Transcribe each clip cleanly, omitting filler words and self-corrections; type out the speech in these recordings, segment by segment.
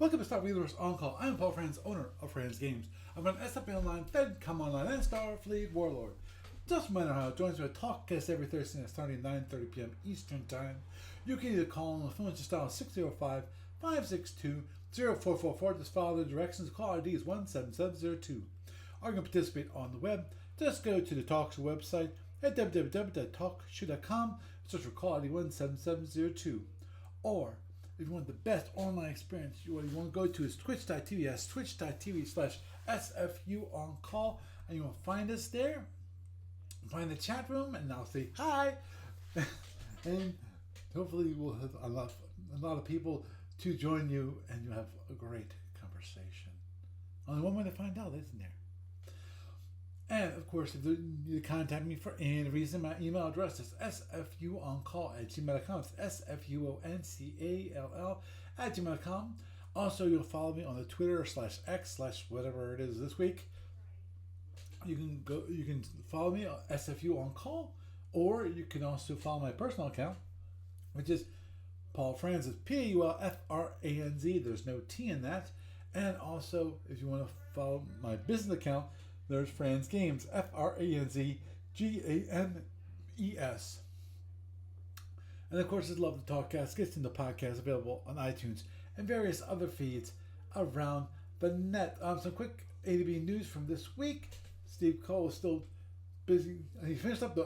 Welcome to Starfleet Universe On Call. I'm Paul Franz, owner of Franz Games. I'm an SFU Online, FedCom Online, and Starfleet Warlord. Just a reminder how it joins me at Talkcast every Thursday night starting at 9:30 p.m. Eastern Time. You can either call on the phone just dial 605-562-0444. Just follow the directions. Call ID is 17702. Or you can participate on the web. Just go to the Talkshow website at www.talkshow.com. Search for call ID 17702. Or if you want the best online experience, what you want to go to is twitch.tv. That's twitch.tv/SFU on call. And you will find us there. Find the chat room and I'll say hi. And hopefully we'll have a lot of people to join you and you'll have a great conversation. Only one way to find out, isn't there? And of course, if you need to contact me for any reason, my email address is sfuoncall@gmail.com. It's sfuoncall@gmail.com. Also, you'll follow me on the Twitter /X/ whatever it is this week. You can follow me on SFU on call, or you can also follow my personal account, which is Paul Franz. It's PaulFranz. There's no T in that. And also, if you want to follow my business account, there's Franz Games, FranzGames. And of course, I'd love the Talkcast gets in the podcast available on iTunes and various other feeds around the net. Some quick A to B news from this week. Steve Cole is still busy. He finished up the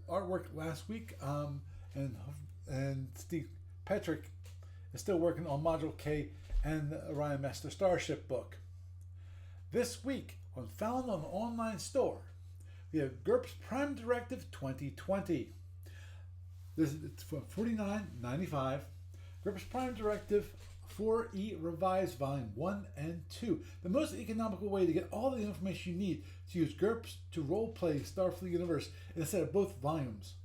artwork last week, and Steve Patrick is still working on Module K and the Orion Master Starship book. This week, found on the online store, we have GURPS Prime Directive 2020. It's for $49.95. GURPS Prime Directive 4E Revised Volume 1 and 2. The most economical way to get all the information you need to use GURPS to roleplay Starfleet Universe instead of both volumes.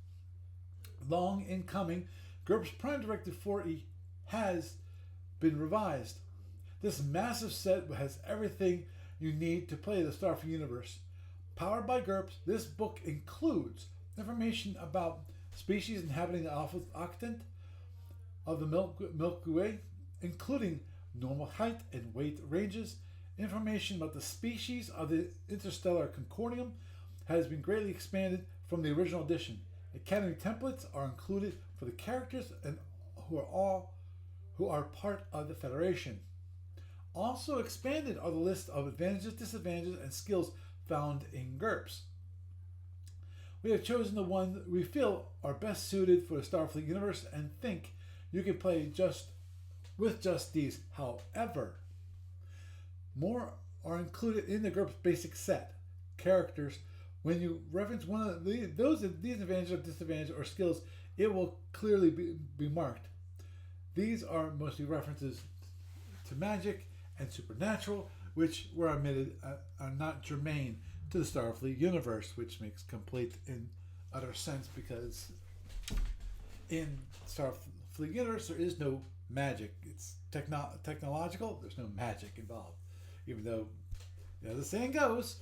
Long in coming, GURPS Prime Directive 4E has been revised. This massive set has everything you need to play the Starfleet Universe. Powered by GURPS, this book includes information about species inhabiting the Alpha Octant of the Milky Way, including normal height and weight ranges. Information about the species of the interstellar concordium has been greatly expanded from the original edition. Academy templates are included for the characters and who are part of the Federation. Also expanded are the list of advantages, disadvantages, and skills found in GURPS. We have chosen the ones we feel are best suited for the Starfleet Universe and think you can play with just these. However, more are included in the GURPS basic set. Characters, when you reference one of these advantages or disadvantages or skills, it will clearly be marked. These are mostly references to magic and supernatural, which were omitted, are not germane to the Starfleet Universe, which makes complete and utter sense because in Starfleet Universe there is no magic. It's technological. There's no magic involved, even though the saying goes,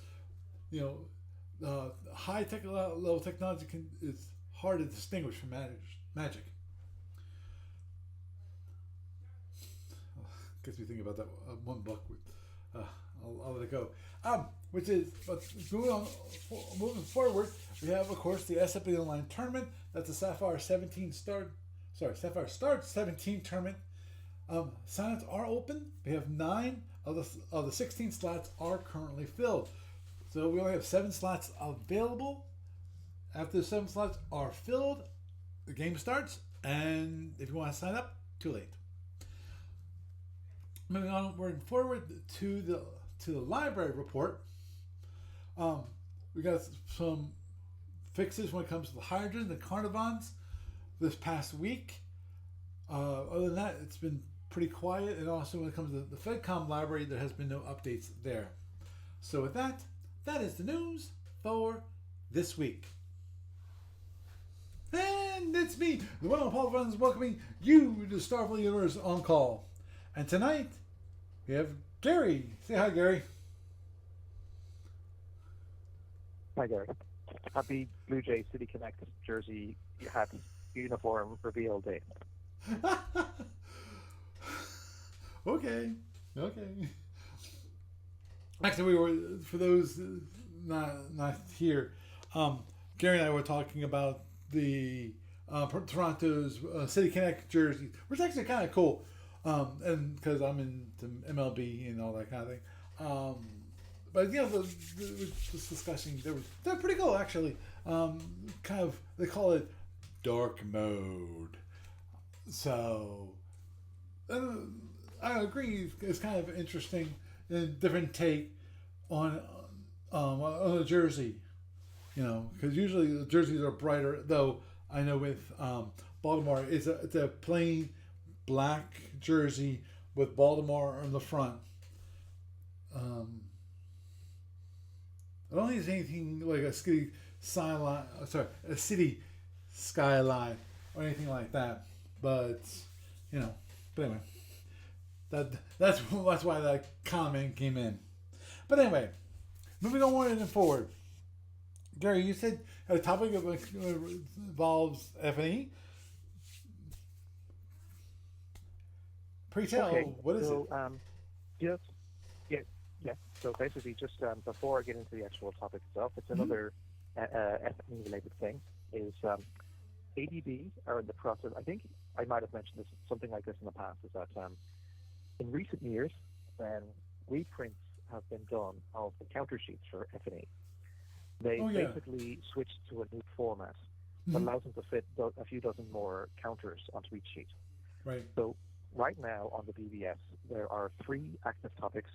high level technology is hard to distinguish from magic. Gets me thinking about that one book. I'll let it go. Moving forward, we have, of course, the SFU Online tournament. That's the Sapphire Star 17 tournament. Sign-ups are open. We have 9 of the 16 slots are currently filled. So we only have 7 slots available. After the 7 slots are filled, the game starts. And if you want to sign up, too late. Moving on, we're forward to the library report. We got some fixes when it comes to the Hydrogen, the Carnivons, this past week. Other than that, it's been pretty quiet. And also when it comes to the FedCom library, there has been no updates there. So with that is the news for this week. And it's me, the one of Paul Franz, welcoming you to Starfleet Universe On Call. And tonight, we have Gary. Say hi, Gary. Hi, Gary. Happy Blue Jay City Connect jersey hat uniform reveal day. Okay. Okay. Actually, we were for those not here. Um, Gary and I were talking about the Toronto's City Connect jersey, which is actually kind of cool. And because I'm into MLB and all that kind of thing. But this discussion they're pretty cool actually. Kind of they call it dark mode. So I agree. It's kind of interesting and different take on a jersey. Because usually the jerseys are brighter. Though I know with Baltimore, it's a plain black jersey with Baltimore on the front. Um, I don't think it's anything like a city skyline. Sorry, a city skyline or anything like that. But you know, but anyway, that's why that comment came in. But anyway, moving on and forward. Gary, you said a topic of involves F&E. Pray tell, Okay, what is it? so just yeah, yeah. So basically, just before I get into the actual topic itself, it's Mm-hmm. another SME related thing. Is ADB are in the process. I think I might have mentioned this something like this in the past. Is that in recent years, when reprints have been done of the counter sheets for F&E, they Oh yeah. basically switched to a new format that Mm-hmm. allows them to fit a few dozen more counters onto each sheet. Right. So right now on the BBS, there are three active topics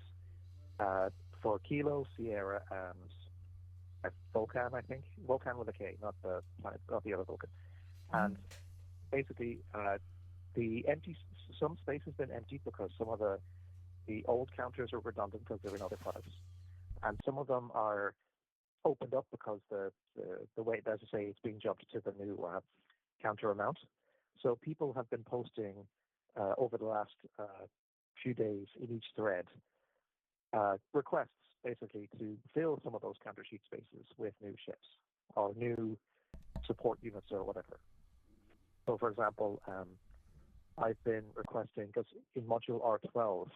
uh, for Kilo, Sierra, and Vulcan, I think. Vulcan with a K, not the planet, not the other Vulcan. Mm-hmm. And basically, the empty some space has been emptied because some of the old counters are redundant because they're in other products, and some of them are opened up because the way, as I say, it's being jumped to the new counter amount. So people have been posting over the last few days in each thread requests basically to fill some of those counter sheet spaces with new ships or new support units or whatever. So, for example, I've been requesting because in module R12,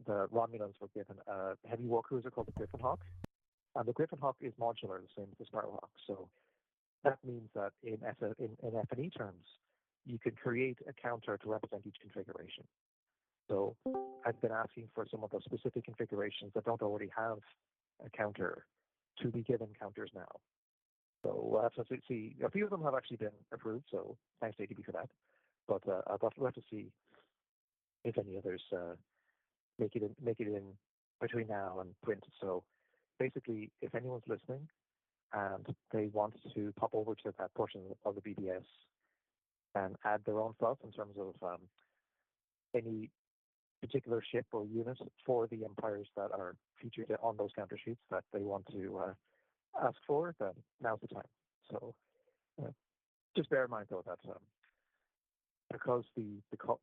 the Romulans were given a heavy war cruiser called the Griffin Hawk, and the Griffin Hawk is modular, the same as the Sparrowhawk. So that means that in F&E terms, you can create a counter to represent each configuration. So I've been asking for some of the specific configurations that don't already have a counter to be given counters now. So see, a few of them have actually been approved. So thanks to ADB for that. But we'll have to see if any others make it in between now and print. So basically, if anyone's listening and they want to pop over to that portion of the BBS and add their own thoughts in terms of any particular ship or unit for the empires that are featured on those counter sheets that they want to ask for, then now's the time. So just bear in mind, though, that because the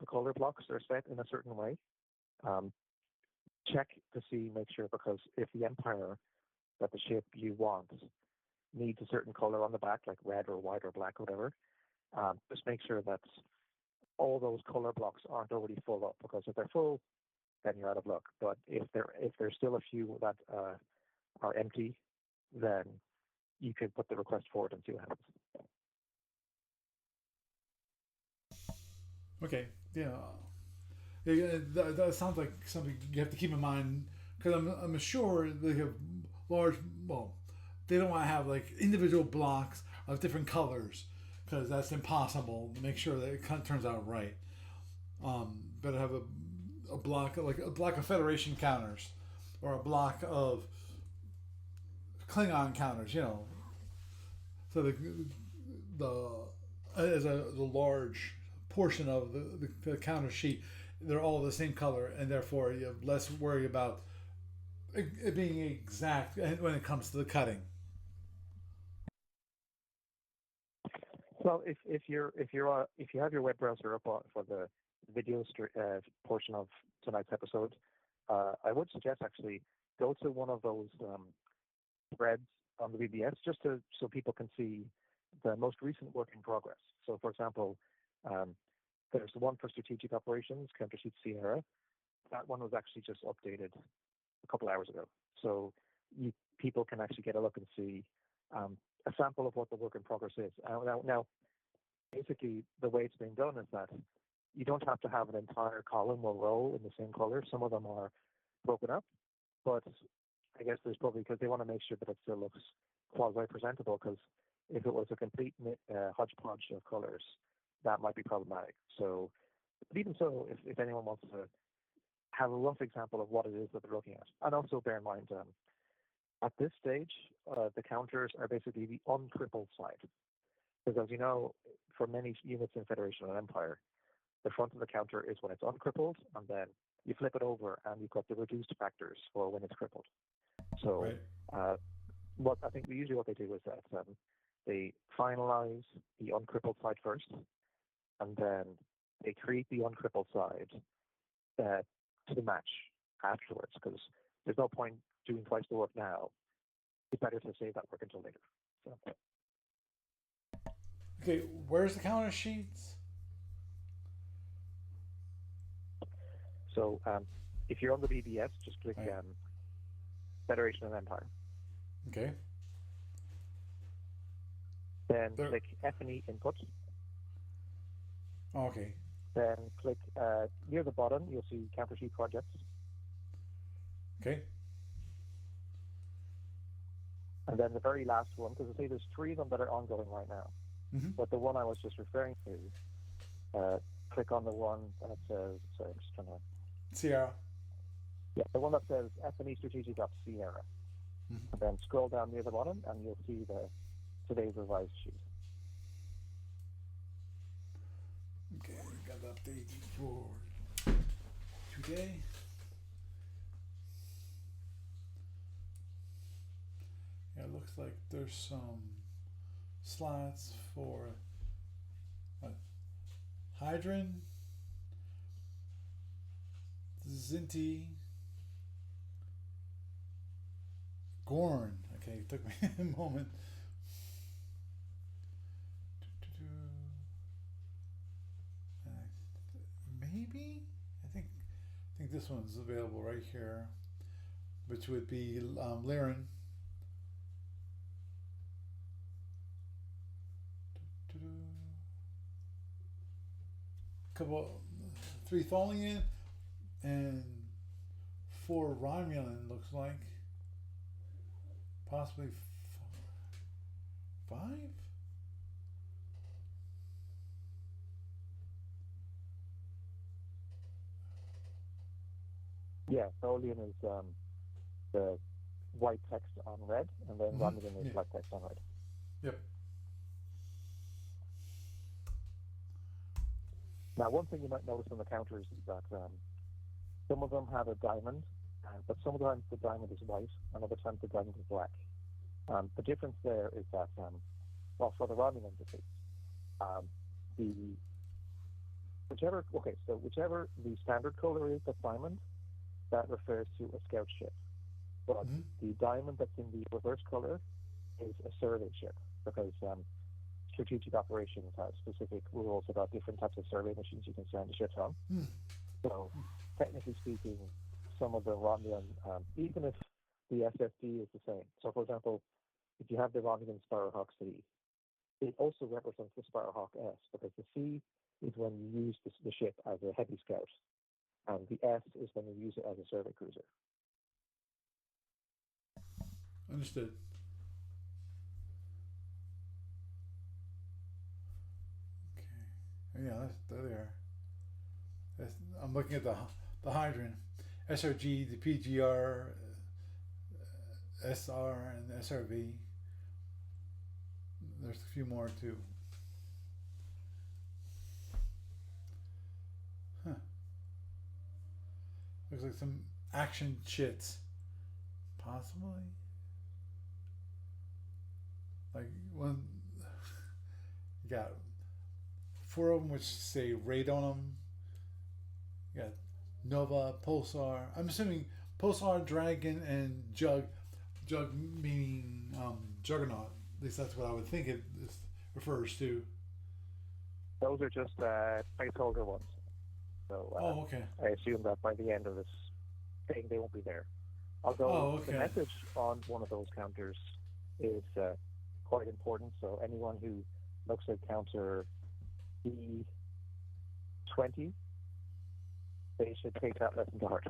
color blocks are set in a certain way, um, check to see, make sure, because if the empire that the ship you want needs a certain color on the back, like red or white or black or whatever, just make sure that all those color blocks aren't already full up, because if they're full, then you're out of luck. But if there's still a few that are empty, then you can put the request forward and see what happens. Okay. Yeah. Yeah, that sounds like something you have to keep in mind because I'm sure they have large. Well, they don't want to have like individual blocks of different colors because that's impossible to make sure that it kind of turns out right. Better have a block like a block of Federation counters or a block of Klingon counters. So the as the large portion of the counter sheet, they're all the same color, and therefore you have less worry about it being exact when it comes to the cutting. Well, if you have your web browser up for the video portion of tonight's episode, I would suggest actually go to one of those threads on the VBS just so people can see the most recent work in progress. So, for example, there's the one for strategic operations, counter sheet Sierra, that one was actually just updated a couple hours ago. So people can actually get a look and see a sample of what the work in progress is. Now, basically, the way it's being done is that you don't have to have an entire column or row in the same color. Some of them are broken up, but I guess there's probably because they want to make sure that it still looks quasi-presentable, because if it was a complete hodgepodge of colors, that might be problematic. So, but even so, if anyone wants to have a rough example of what it is that they're looking at, and also bear in mind, at this stage, the counters are basically the uncrippled side. Because as you know, for many units in Federation and Empire, the front of the counter is when it's uncrippled, and then you flip it over and you've got the reduced factors for when it's crippled. So what I think usually what they do is that they finalize the uncrippled side first, and then they create the uncrippled side to match afterwards, because there's no point doing twice the work now. It's better to save that work until later. So. Okay, where's the counter sheets? So if you're on the BBS, just click Federation and Empire. Okay. Then click F&E Input. Okay. Then click near the bottom, you'll see Counter Sheet Projects. Okay. And then the very last one, because I say there's 3 of them that are ongoing right now. Mm-hmm. But the one I was just referring to, click on the one that says, sorry, I'm just trying to... Sierra. Yeah, the one that says F&E Strategic Sierra. Mm-hmm. And then scroll down near the bottom and you'll see today's revised sheet. Okay, got the update for today. Yeah, it looks like there's some slots for Hydran, Zinti, Gorn. Okay, it took me a moment. Maybe I think this one's available right here, which would be Liren. Couple, 3 Tholian and 4 Romulan looks like. Possibly 5? Yeah, Tholian is the white text on red, and then Romulan is black text on red. Yep. Now, one thing you might notice on the counters is that some of them have a diamond, but sometimes the diamond is white, and other times the diamond is black. The difference there is that, well, for the Romulans at least, whichever the standard color is, the diamond, that refers to a scout ship. But the diamond that's in the reverse color is a survey ship, because strategic operations has specific rules about different types of survey missions you can send the ships on. So, technically speaking, some of the Romulan, even if the SFD is the same. So, for example, if you have the Romulan Sparrowhawk C, it also represents the Sparrowhawk S, because the C is when you use the ship as a heavy scout, and the S is when you use it as a survey cruiser. Understood. Okay. Yeah, there they are. I'm looking at the Hydran, SRG, the PGR, SR, and SRV. There's a few more too. Huh. Looks like some action shits. Possibly. Like one, you got 4 of them which say raid on them. You got Nova, Pulsar. I'm assuming Pulsar, Dragon, and Jug. Jug meaning Juggernaut. At least that's what I would think it refers to. Those are just placeholder ones. So Okay. I assume that by the end of this thing, they won't be there. Although Oh, the okay. message on one of those counters is quite important. So anyone who looks at counter E20, they should take that lesson to heart.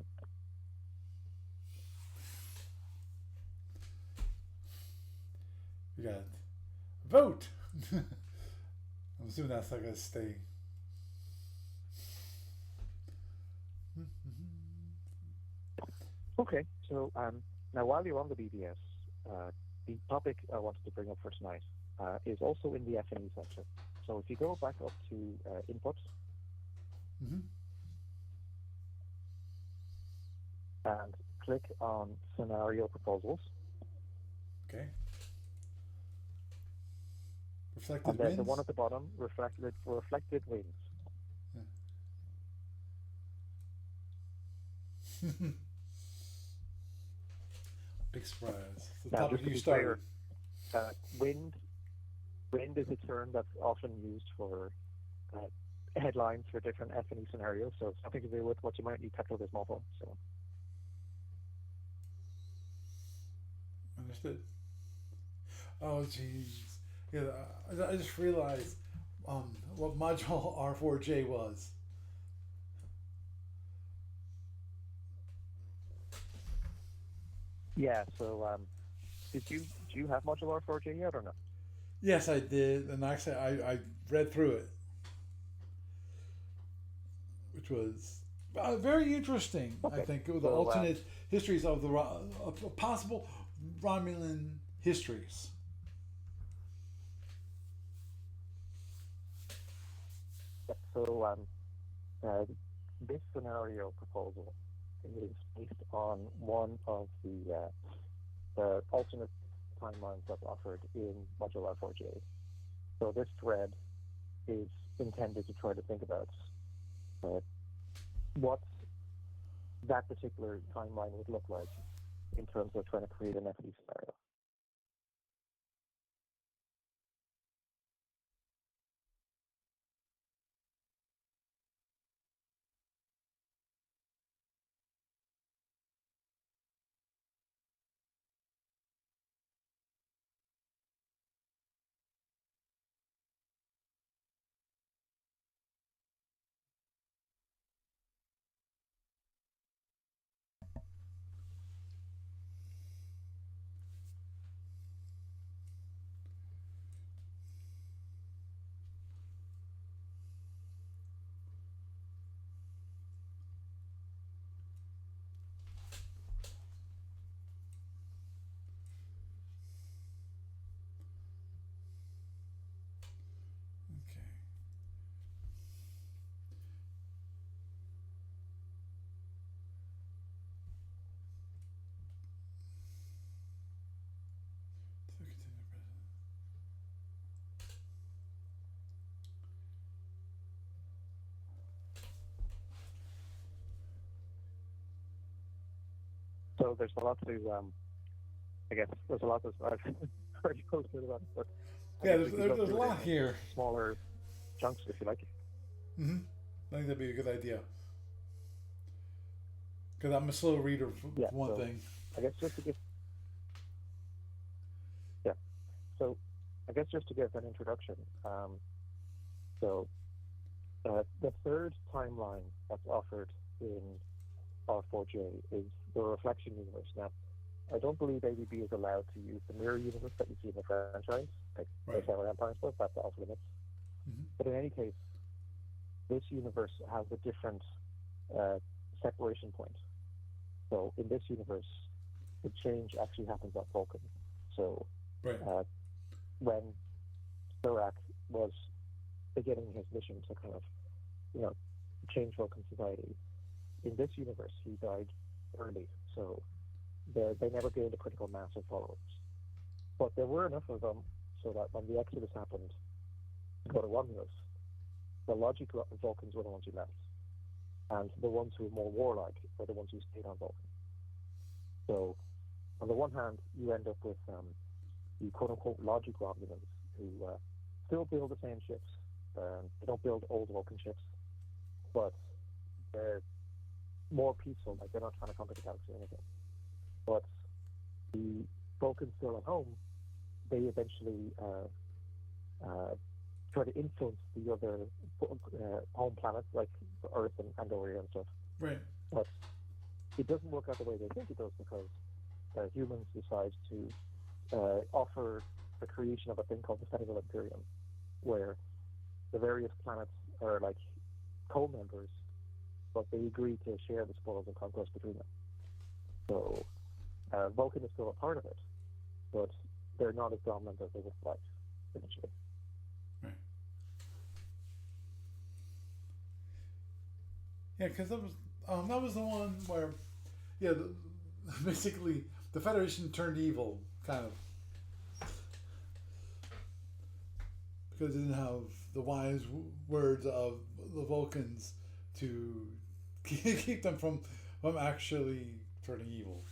We got vote. I'm assuming that's like a stay. Okay, so now while you're on the BBS, the topic I wanted to bring up for tonight is also in the F&E section. So if you go back up to input Mm-hmm. and click on scenario proposals, Okay. and Reflected then the one wins. at the bottom, reflected wins. Yeah. Big surprise. The Now, topic just to you be started. clear, wind is a term that's often used for headlines for different F&E scenarios, so it's nothing to do with what you might need Pepto-Bismol for. So, Understood. Oh, jeez. Yeah, I just realized what module R4J was. yeah. So, do you have modular 4J yet or no? Yes, I did, and actually, I read through it, which was very interesting. I Okay. think it was the So, alternate histories of the of possible Romulan histories. so this scenario proposal is based on one of the alternate timelines that's offered in modular 4J. So this thread is intended to try to think about uh, what that particular timeline would look like in terms of trying to create an FD scenario. Okay. So there's a lot to, I guess, there's a lot that I've already posted about it, but I Yeah, guess we could go there's a through it lot in here. smaller chunks if you like. Mm-hmm. I think that'd be a good idea because I'm a slow reader for Yeah, one so thing. I guess just to give, yeah, so I guess just to give an introduction, so the third timeline that's offered in R4J is the reflection universe. Now, I don't believe ABB is allowed to use the mirror universe that you see in the franchise, like Right. Our Empire stuff, that's off limits. Mm-hmm. But in any case, this universe has a different uh, separation point. So in this universe, the change actually happens at Vulcan. So Right. when Thorak was beginning his mission to kind of, change Vulcan society, in this universe, he died early. So they never gained a critical mass of followers. But there were enough of them so that when the Exodus happened to go to Romulus, the logic Vulcans were the ones who left. And the ones who were more warlike were the ones who stayed on Vulcan. So on the one hand, you end up with the quote-unquote logic Romulans who still build the same ships. They don't build old Vulcan ships, but more peaceful. Like they're not trying to conquer the galaxy or anything. But the Vulcans still at home, they eventually try to influence the other home planets like Earth and Andoria and stuff. Right. But it doesn't work out the way they think it does because humans decide to offer the creation of a thing called the Federal Imperium, where the various planets are like co-members, but they agree to share the spoils and conquest between them. So Vulcan is still a part of it, but they're not as dominant as they would like eventually. Right. Yeah, because that was the one where, yeah, basically the Federation turned evil, kind of, because it didn't have the wise words of the Vulcans to keep them from actually turning evil,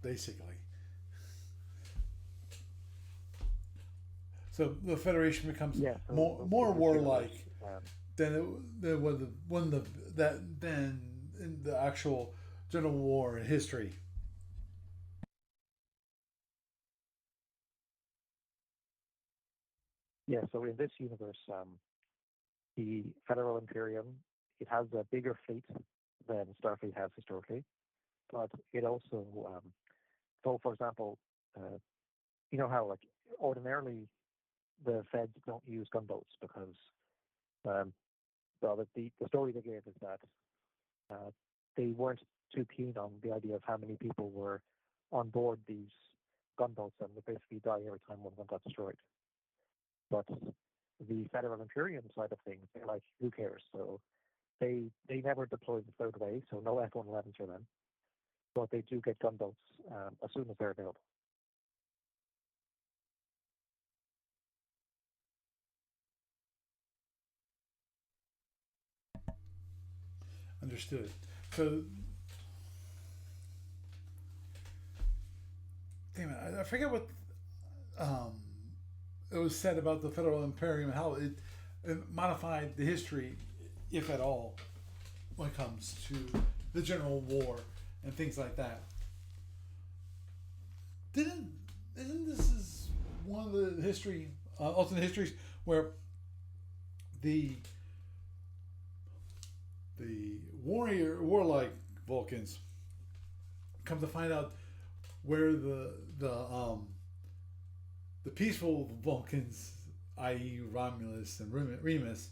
basically. So the Federation becomes more warlike than in the actual general war in history. Yeah, so in this universe, the Federal Imperium, it has a bigger fleet than Starfleet has historically, but it also, so for example, you know how like ordinarily the Feds don't use gunboats because the story they gave is that they weren't too keen on the idea of how many people were on board these gunboats and would basically die every time one of them got destroyed. But the Federal Imperium side of things, they're like, who cares? So they never deploy the third way, so no F-111s for them. But they do get gunboats as soon as they're available. Understood. So, damn it, I forget what it was said about the Federal Imperium, how it modified the history, if at all, when it comes to the General War and things like that. Isn't this is one of the history, alternate histories where the warlike Vulcans come to find out where the peaceful Vulcans, i.e. Romulus and Remus,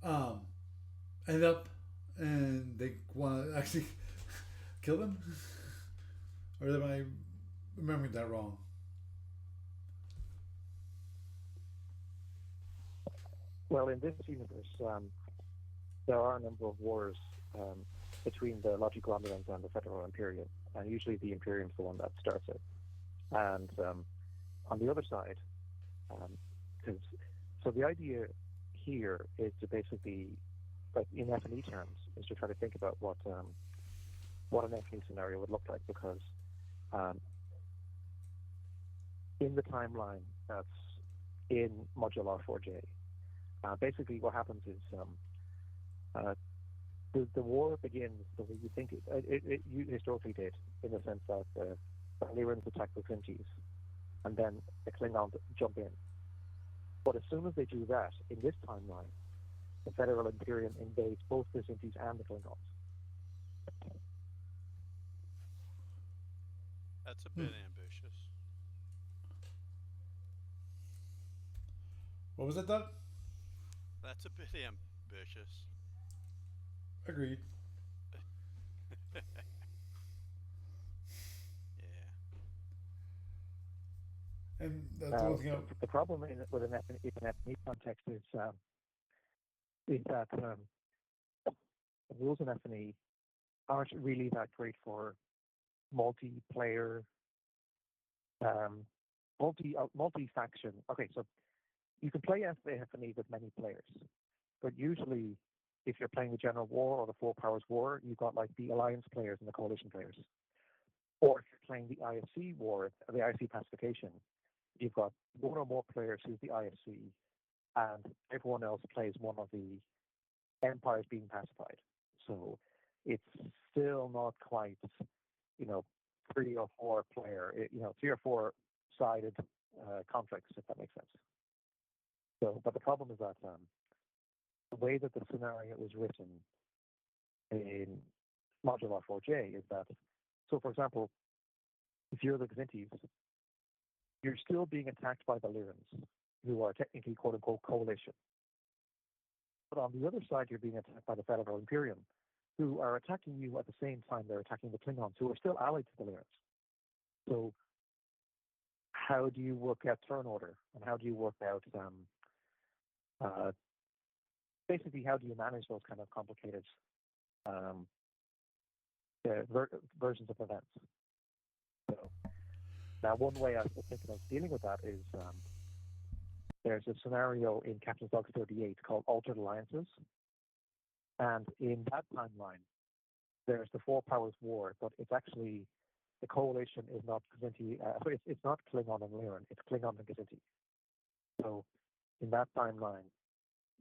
end up and they want to actually kill them? Or am I remembering that wrong? Well, in this universe, there are a number of wars between the Logic Romulans and the Federal Imperium, and usually the Imperium is the one that starts it. And on the other side, so the idea here is to basically, like in F&E terms, is to try to think about what an F&E scenario would look like, because in the timeline that's in module R4J, basically what happens is the war begins the way you think it historically did, in the sense that the Lyrans attack the Sintis, and then the Klingons jump in. But as soon as they do that, in this timeline, the Federal Imperium invades both the Sintis and the Klingons. That's a bit ambitious. What was it, Doug? That's a bit ambitious. Agreed. Yeah. And that's one thing. The problem with an F&E context is that the rules in F&E aren't really that great for multiplayer, multi-faction. Okay, so you can play F&E with many players, but usually if you're playing the General War or the Four Powers War, you've got like the Alliance players and the Coalition players. Or if you're playing the IFC War, the IFC Pacification, you've got one or more players who's the IFC, and everyone else plays one of the empires being pacified. So it's still not quite, 3 or 4 player, 3 or 4 sided conflicts, if that makes sense. So, but the problem is that the way that the scenario is written in module R4J is that, so for example, if you're the Xinties, you're still being attacked by the Lyrans, who are technically quote-unquote coalition. But on the other side, you're being attacked by the Federal Imperium, who are attacking you at the same time they're attacking the Klingons, who are still allied to the Lyrans. So how do you work out turn order? And how do you work out, basically, how do you manage those kind of complicated versions of events? So now, one way I was thinking of dealing with that is there's a scenario in Captain's Log 38 called Altered Alliances. And in that timeline, there's the Four Powers War, but it's actually, the coalition is not Kzinti, it's not Klingon and Lyran, it's Klingon and Kzinti. So in that timeline,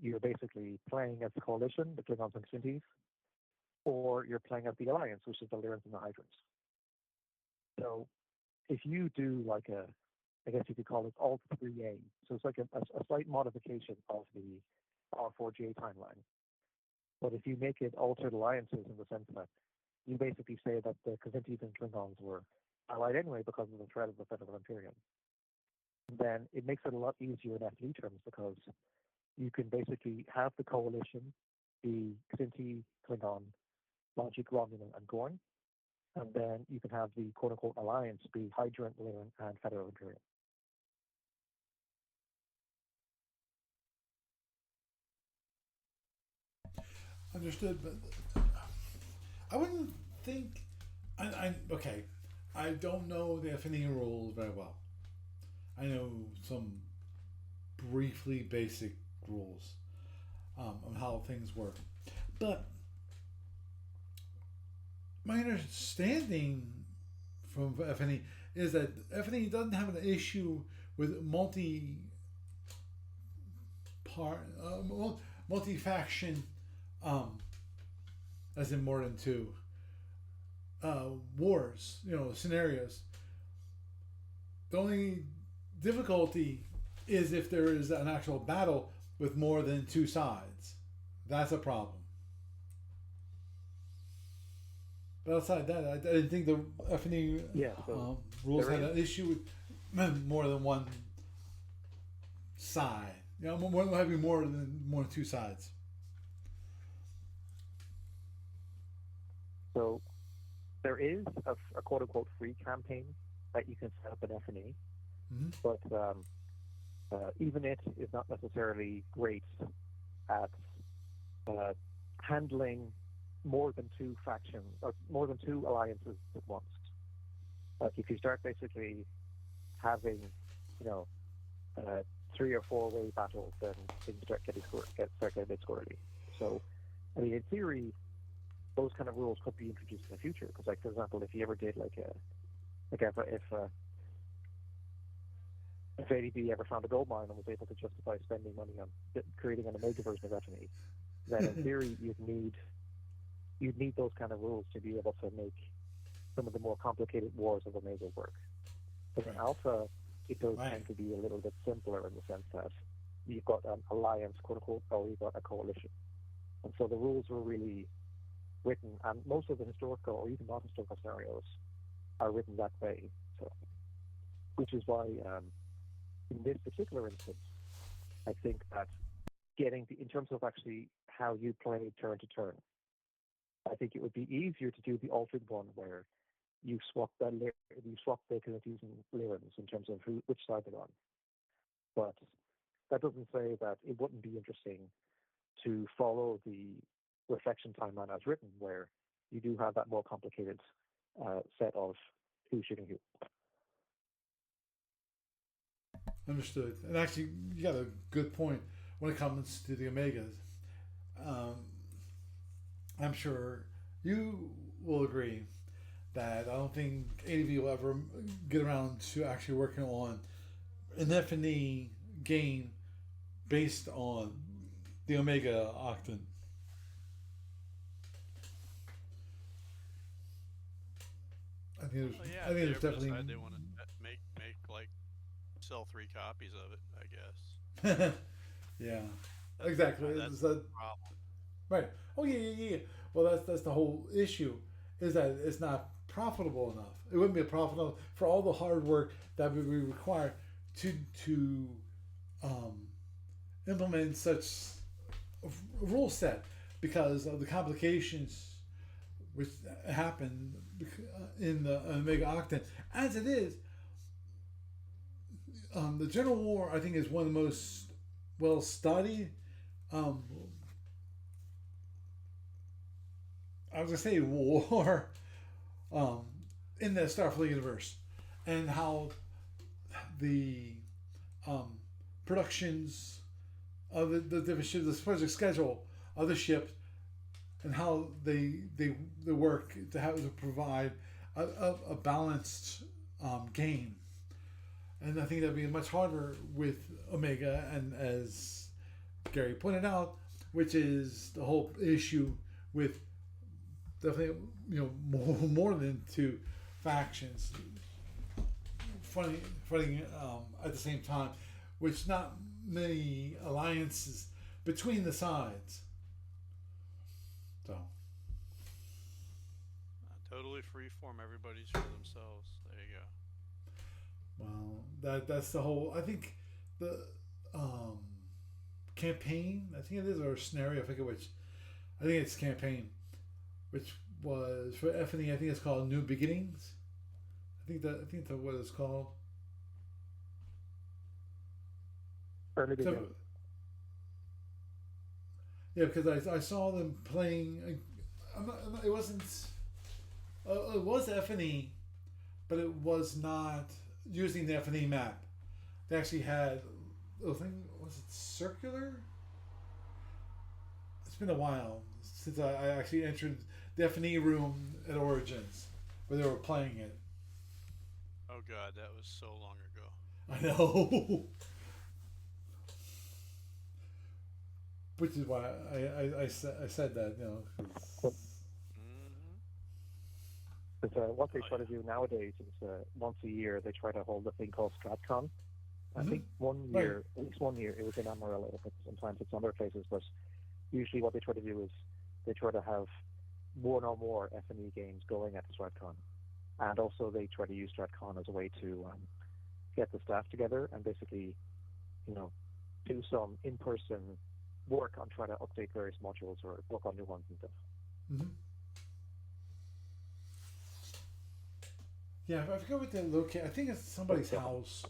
you're basically playing as the coalition, the Klingons and Kzintis, or you're playing as the Alliance, which is the Lyrans and the Hydrants. So if you do like I guess you could call it Alt 3A, so it's like a slight modification of the R4J timeline. But if you make it Altered Alliances in the sense that you basically say that the Kzintis and Klingons were allied anyway because of the threat of the Federal Imperium, then it makes it a lot easier in FE terms because you can basically have the coalition be Kzinti, Klingon, Logic, Romulan, and Gorn, and then you can have the quote-unquote alliance be Hydrant, Lyran, and Federal Imperium. Understood, but I wouldn't think. Okay. I don't know the F&E rules very well. I know some briefly basic rules on how things work, but my understanding from F&E is that F&E doesn't have an issue with multi-faction, as in more than two, wars, scenarios. The only difficulty is if there is an actual battle with more than two sides. That's a problem. But outside that, I didn't think the F&E rules had an issue with more than one side. Having more than two sides. So there is a quote-unquote free campaign that you can set up in F&E, but even it is not necessarily great at handling more than two factions or more than two alliances at once. Like if you start basically having, 3 or 4 way battles, then things start getting a bit squirrely. So, I mean, in theory, those kind of rules could be introduced in the future. Because, like, for example, if you ever did if ADB ever found a gold mine and was able to justify spending money on creating an Omega version of F&E, then in theory you'd need those kind of rules to be able to make some of the more complicated wars of Omega work. But in Alpha, it does tend to be a little bit simpler in the sense that you've got an alliance, quote unquote, or you've got a coalition. And so the rules were really written, and most of the historical or even non-historical scenarios are written that way. So, which is why, in this particular instance, I think that in terms of actually how you play turn to turn, I think it would be easier to do the altered one where you swap the Kzintis and Lyrans in terms of which side they're on. But that doesn't say that it wouldn't be interesting to follow the reflection timeline as written, where you do have that more complicated set of who's shooting who. Understood. And actually, you got a good point when it comes to the Omegas. I'm sure you will agree that I don't think ADV will ever get around to actually working on an F&E game based on the Omega Octant. Well, I yeah, think if they there's ever definitely decide they want to make like sell 3 copies of it, I guess yeah, that's exactly. that's It's the a, problem. right. Oh yeah, yeah, yeah. Well, that's the whole issue, is that it's not profitable enough. It wouldn't be profitable for all the hard work that would be required to um, implement such a rule set, because of the complications which happen in the Omega Octant. As it is, the General War, I think, is one of the most well studied. Um, I was gonna say war um, in the Starfleet universe, and how the um, productions of the different ships, the project schedule of the ships, and how they work to have to provide a balanced game. And I think that'd be much harder with Omega, and as Gary pointed out, which is the whole issue with definitely more than two factions fighting at the same time, which not many alliances between the sides. So Totally free form. Everybody's for themselves. There you go. well, that's the whole. I think the um, campaign. I think it is, or scenario. I forget which. I think it's campaign, which was for F&E. I think it's called New Beginnings. I think that's what it's called. Early So, beginning. yeah, because I saw them playing. It wasn't. It was F&E, but it was not using the F&E map. They actually had. I think, was it circular? It's been a while since I actually entered the F&E room at Origins where they were playing it. Oh God, that was so long ago. I know. Which is why I said that, 'cause- Hmm. But, what they Oh try to yeah. do nowadays is once a year they try to hold a thing called StratCon. I think one right. year, at least one year, it was in Amarillo, but sometimes it's other places. But usually, what they try to do is they try to have one or more F&E games going at the StratCon, and also they try to use StratCon as a way to get the staff together and basically, you know, do some in-person work on trying to update various modules or work on new ones and stuff. Mm-hmm. Yeah, I forget what they're located. I think it's somebody's house.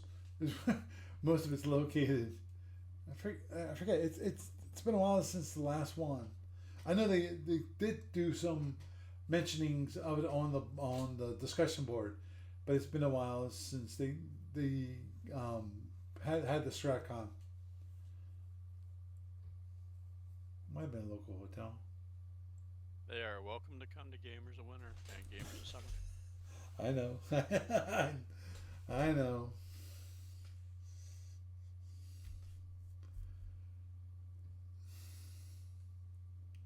Most of it's located. I forget. It's been a while since the last one. I know they did do some mentionings of it on the discussion board, but it's been a while since they had the Stratcon. Might have been a local hotel. They are welcome to come to Gamers of Winter and Gamers of Summer. I know. I know.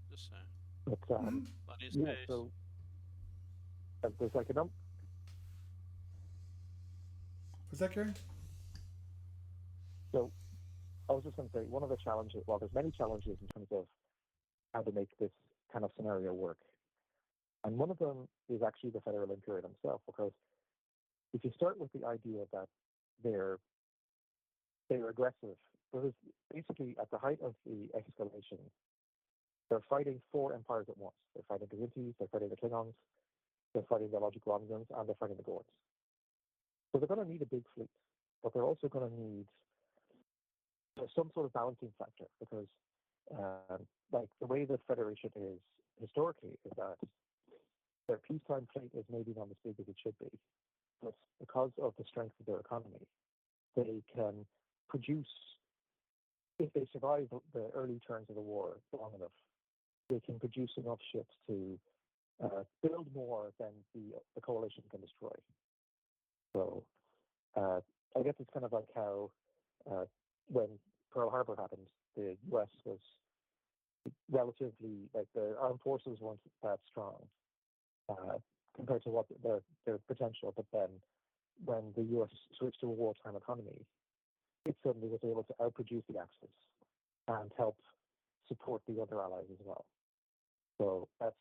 Just saying. But Mm-hmm. Plenty of yeah, space. so there's like a number. Was that Gary? So I was just going to say one of the challenges. Well, there's many challenges in terms of how to make this kind of scenario work, and one of them is actually the Federal Imperial themselves, because if you start with the idea that they're they're aggressive, because basically at the height of the escalation, they're fighting four empires at once. They're fighting the Zintis, they're fighting the Klingons, they're fighting the Logic Romulans, and they're fighting the Gords. So they're going to need a big fleet, but they're also going to need some sort of balancing factor, because like the way the Federation is historically is that their peacetime fleet is maybe not as big as it should be, but because of the strength of their economy, they can produce, if they survive the early turns of the war long enough, they can produce enough ships to build more than the coalition can destroy. So I guess it's kind of like how when Pearl Harbor happened, the U.S. was relatively, like, the armed forces weren't that strong, compared to what their potential. But then when the US switched to a wartime economy, it suddenly was able to outproduce the Axis and help support the other allies as well. So that's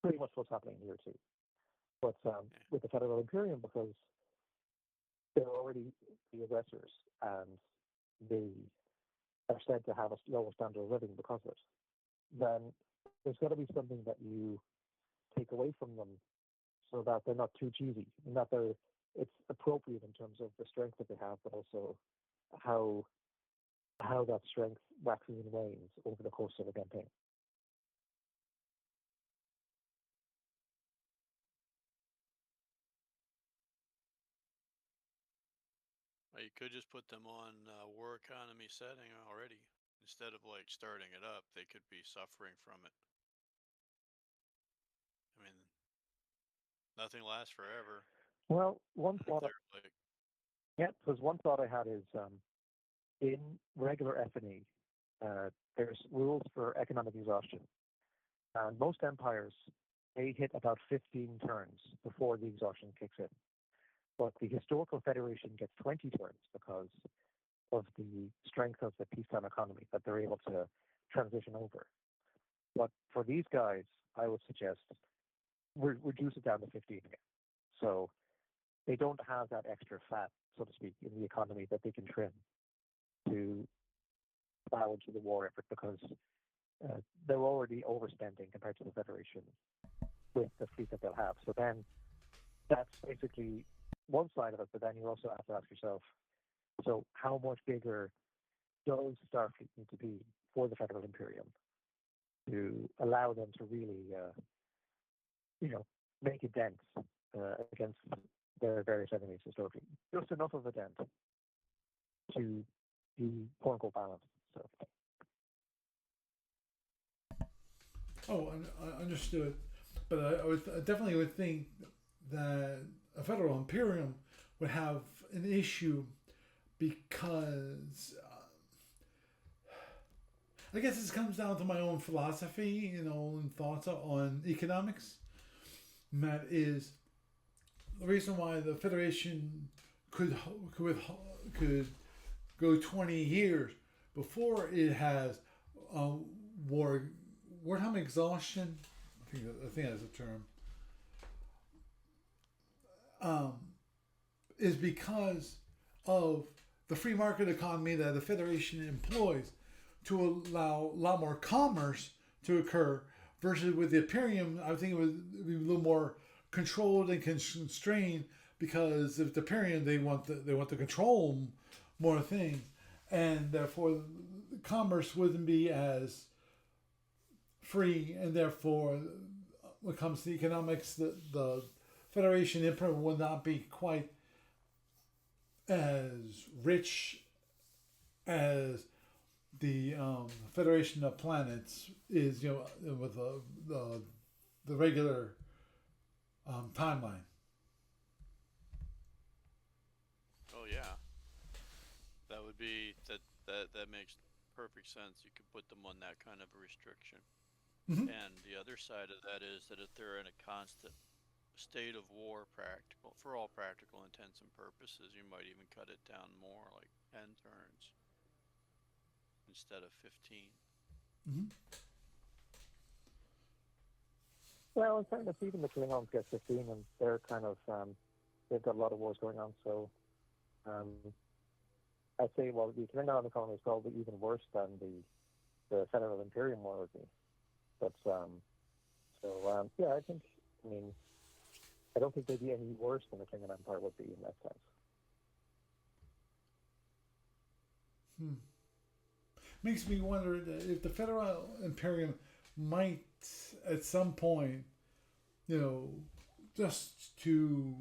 pretty much what's happening here too. But with the Federal Imperium, because they're already the aggressors and they are said to have a lower standard of living because of it, then there's got to be something that you take away from them so that they're not too cheesy and that it's appropriate in terms of the strength that they have, but also how that strength waxes and wanes over the course of a campaign. Well, you could just put them on war economy setting already. Instead of like starting it up, they could be suffering from it. I mean, nothing lasts forever. Well, one thought I had is in regular F&E, there's rules for economic exhaustion. And most empires, they hit about 15 turns before the exhaustion kicks in. But the historical federation gets 20 turns because of the strength of the peacetime economy that they're able to transition over. But for these guys, I would suggest reduce it down to 15 again. So they don't have that extra fat, so to speak, in the economy that they can trim to plow into the war effort because they're already overspending compared to the Federation with the fleet that they'll have. So then that's basically one side of it, but then you also have to ask yourself, so how much bigger does Starfleet need to be for the Federal Imperium to allow them to really, make a dent against their various enemies historically? Just enough of a dent to be quote-unquote balanced. So. Oh, I understood. But I definitely would think that a Federal Imperium would have an issue because I guess this comes down to my own philosophy, and thoughts on economics. And that is the reason why the Federation could go 20 years before it has wartime exhaustion. I think that's a term. Is because of the free market economy that the Federation employs to allow a lot more commerce to occur versus with the Imperium. I think it would be a little more controlled and constrained because if the Imperium they want to control more things, and therefore commerce wouldn't be as free, and therefore when it comes to economics, the Federation Imperium will not be quite as rich as the Federation of Planets is, with the regular timeline. Oh yeah, that would be that makes perfect sense. You could put them on that kind of a restriction. Mm-hmm. And the other side of that is that if they're in a constant state of war, for all practical intents and purposes, you might even cut it down more, like 10 turns instead of 15. Mm-hmm. Well, in fairness, even the Klingons get 15, and they're kind of they've got a lot of wars going on. So I'd say, well, the Klingon economy is probably even worse than the Federal Imperium war would be. But yeah, I don't think they'd be any worse than the Klingon Empire would be in that sense. Makes me wonder if the Federal Imperium might, at some point, just to,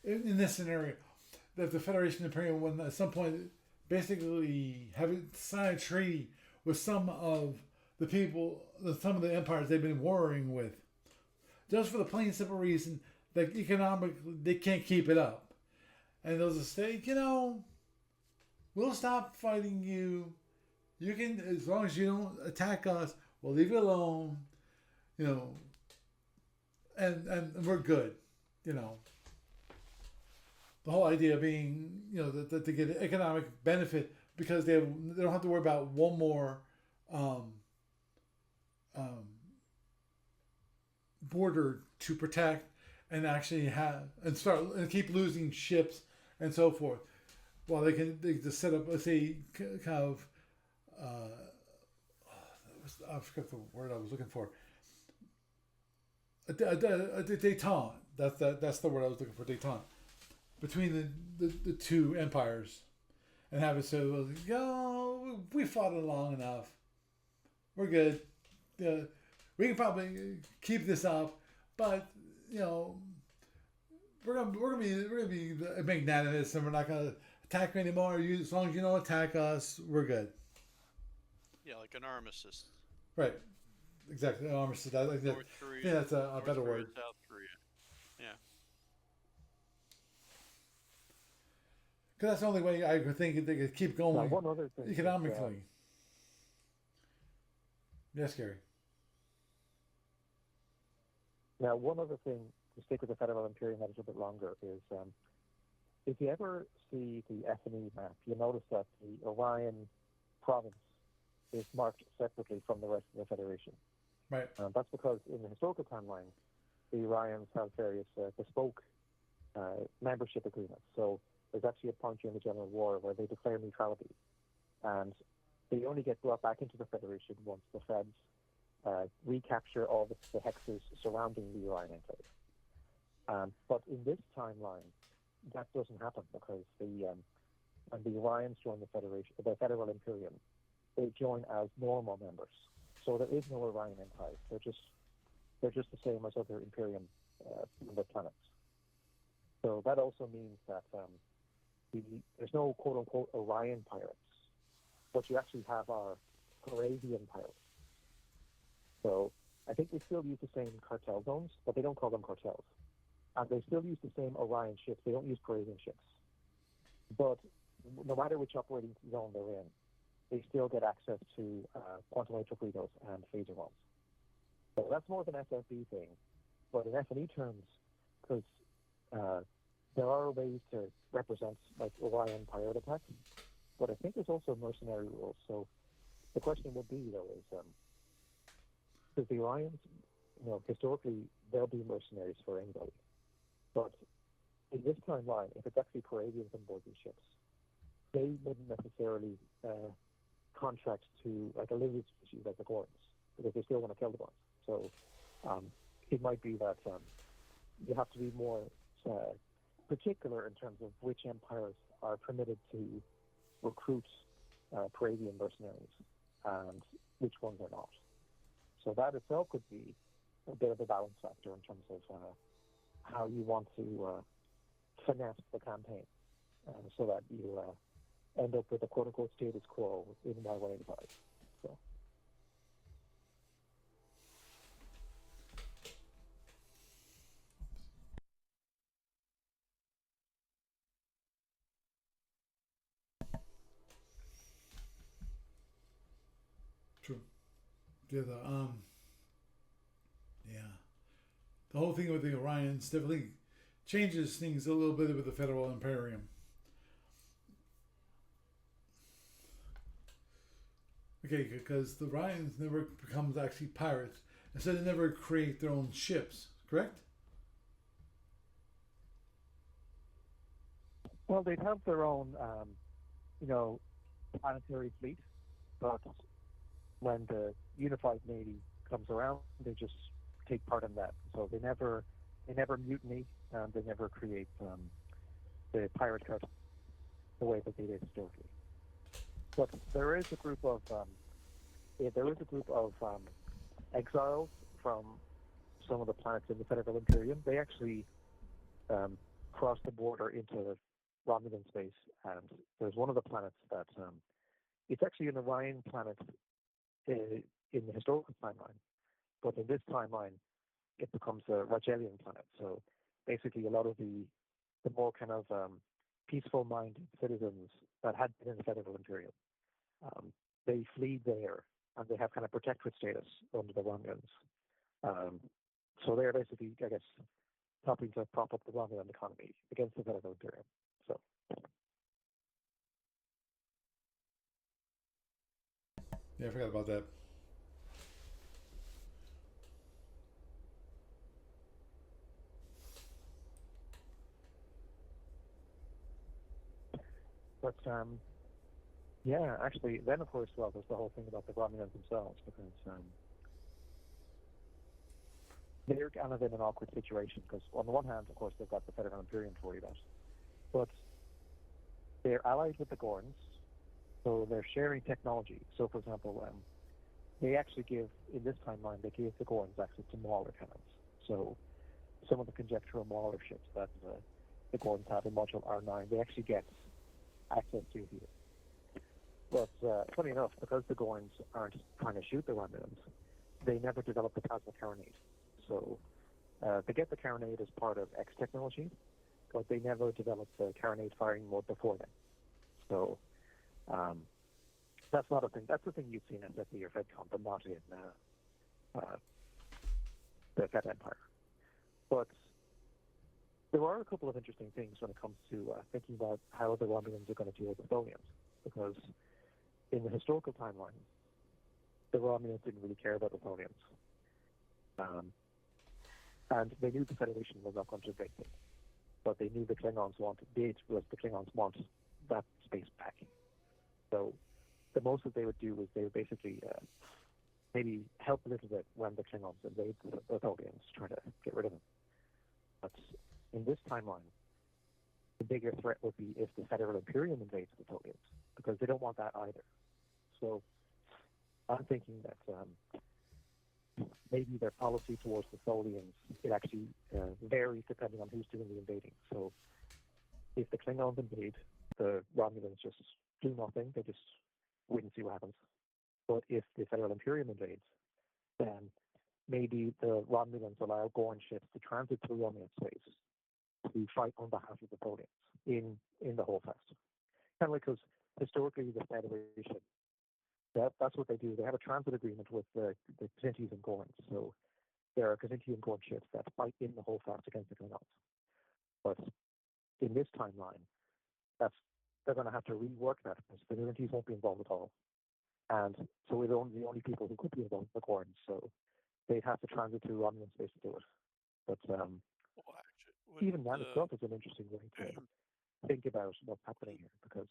in this scenario, that the Federation Imperium would at some point basically have signed a treaty with some of the people, some of the empires they've been warring with, just for the plain simple reason that economically they can't keep it up. And they'll just say, we'll stop fighting you. You can, as long as you don't attack us, we'll leave you alone. and we're good, you know. The whole idea being, you know, that they get economic benefit because they don't have to worry about one more um, um, border to protect and actually have and start and keep losing ships and so forth. Well, they just set up, let's say, kind of I forgot the word I was looking for. A détente. That's the word I was looking for. Détente between the two empires, and have it so, yo, we fought it long enough. We're good. We can probably keep this up, but you know, we're gonna be magnanimous, and we're not gonna attack you anymore. As long as you don't attack us, we're good. Yeah, like an armistice. Right. Exactly. Armistice. I think North Korea, that's a North better Korea, word. South Korea. Yeah. Because that's the only way I could think they could keep Now, going one other thing is, economically. Yes, Gary. now one other thing to stick with the Federal Imperium a little bit longer is if you ever see the F&E map, you notice that the Orion province is marked separately from the rest of the Federation. Right. That's because in the historical timeline, the Orions have various bespoke membership agreements. So there's actually a point during the General War where they declare neutrality, and they only get brought back into the Federation once the Feds recapture all the hexes surrounding the Orion Enclave. But in this timeline, that doesn't happen because when the Orions join the Federation, the Federal Imperium, they join as normal members. So there is no Orion Empire. They're just the same as other Imperium member planets. So that also means that there's no quote-unquote Orion pirates. What you actually have are Paravian pirates. So I think they still use the same cartel zones, but they don't call them cartels. And they still use the same Orion ships. They don't use Paravian ships. But no matter which operating zone they're in, they still get access to quantum wave torpedoes and phaser bombs. So that's more of an SFB thing. But in F&E terms, because there are ways to represent like Orion pirate attacks, but I think there's also mercenary rules. So the question would be, though, is because the Orions, you know, historically, they'll be mercenaries for anybody. But in this timeline, if it's actually Paravians on board these ships, they wouldn't necessarily contract to like a lizard species like the Gorns, because they still want to kill the Gorns. So it might be that you have to be more particular in terms of which empires are permitted to recruit Paravian mercenaries and which ones are not. So that itself could be a bit of a balance factor in terms of how you want to finesse the campaign so that you end up with a quote-unquote status quo even by 185. So. True. Yeah. The whole thing with the Orions definitely changes things a little bit with the Federal Imperium. Okay, because the Orions never becomes actually pirates, and so they never create their own ships, correct? Well, they'd have their own, planetary fleet, but when the Unified Navy comes around, they just take part in that. So they never mutiny, and they never create the pirate cartel the way that they did historically. But there is a group of exiles from some of the planets in the Federal Imperium. They actually cross the border into Romulan space, and there's one of the planets that it's actually an Orion planet in the historical timeline, but in this timeline it becomes a Rigelian planet. So basically a lot of the more kind of peaceful-minded citizens that had been in the Federal Imperium, they flee there, and they have kind of protectorate status under the Romulans So they're basically, I guess, helping to prop up the Romulan economy against the Federal Imperium. So. Yeah, I forgot about that. But yeah, actually, then of course, well, there's the whole thing about the Romulans themselves, because they're kind of in an awkward situation, because on the one hand, of course, they've got the Federal Imperium to worry about, but they're allied with the Gorns, so they're sharing technology. So, for example, they actually give, in this timeline, they give the Gorns access to Mauler cannons. So some of the conjectural Mauler ships that the Gorns have in Module R9, they actually get access to here. But funny enough, because the Gorns aren't trying to shoot the Romulans, they never develop the plasma carronade. So they get the carronade as part of X technology, but they never developed the carronade firing mode before then. So that's not a thing. That's the thing you'd see in SFU or FedCon, but not in the Fed Empire. But there are a couple of interesting things when it comes to thinking about how the Romulans are going to deal with the Tholians, because in the historical timeline, the Romulans didn't really care about the Tholians. And they knew the Federation was not going to invade them. But they knew the Klingons want that space back. So the most that they would do was they would basically maybe help a little bit when the Klingons invade the Tholians, trying to get rid of them. But in this timeline, the bigger threat would be if the Federal Imperium invades the Tholians, because they don't want that either. So I'm thinking that maybe their policy towards the Tholians, it actually varies depending on who's doing the invading. So if the Klingons invade, the Romulans just do nothing. They just wait and see what happens. But if the Federal Imperium invades, then maybe the Romulans allow Gorn ships to transit through Romulan space to fight on behalf of the Tholians in the Holdfast. Kind of like, because historically the Federation, that's what they do. They have a transit agreement with the Kzintis and Gorns. So there are Kzinti and Gorn ships that fight in the Holdfast against the Klingons. But in this timeline, they're going to have to rework that, because the Kzintis won't be involved at all. And so we're the only people who could be involved in the Gorns. So they'd have to transit through Romulan space to do it. But Well, actually, even that itself is an interesting way to think about what's happening here, because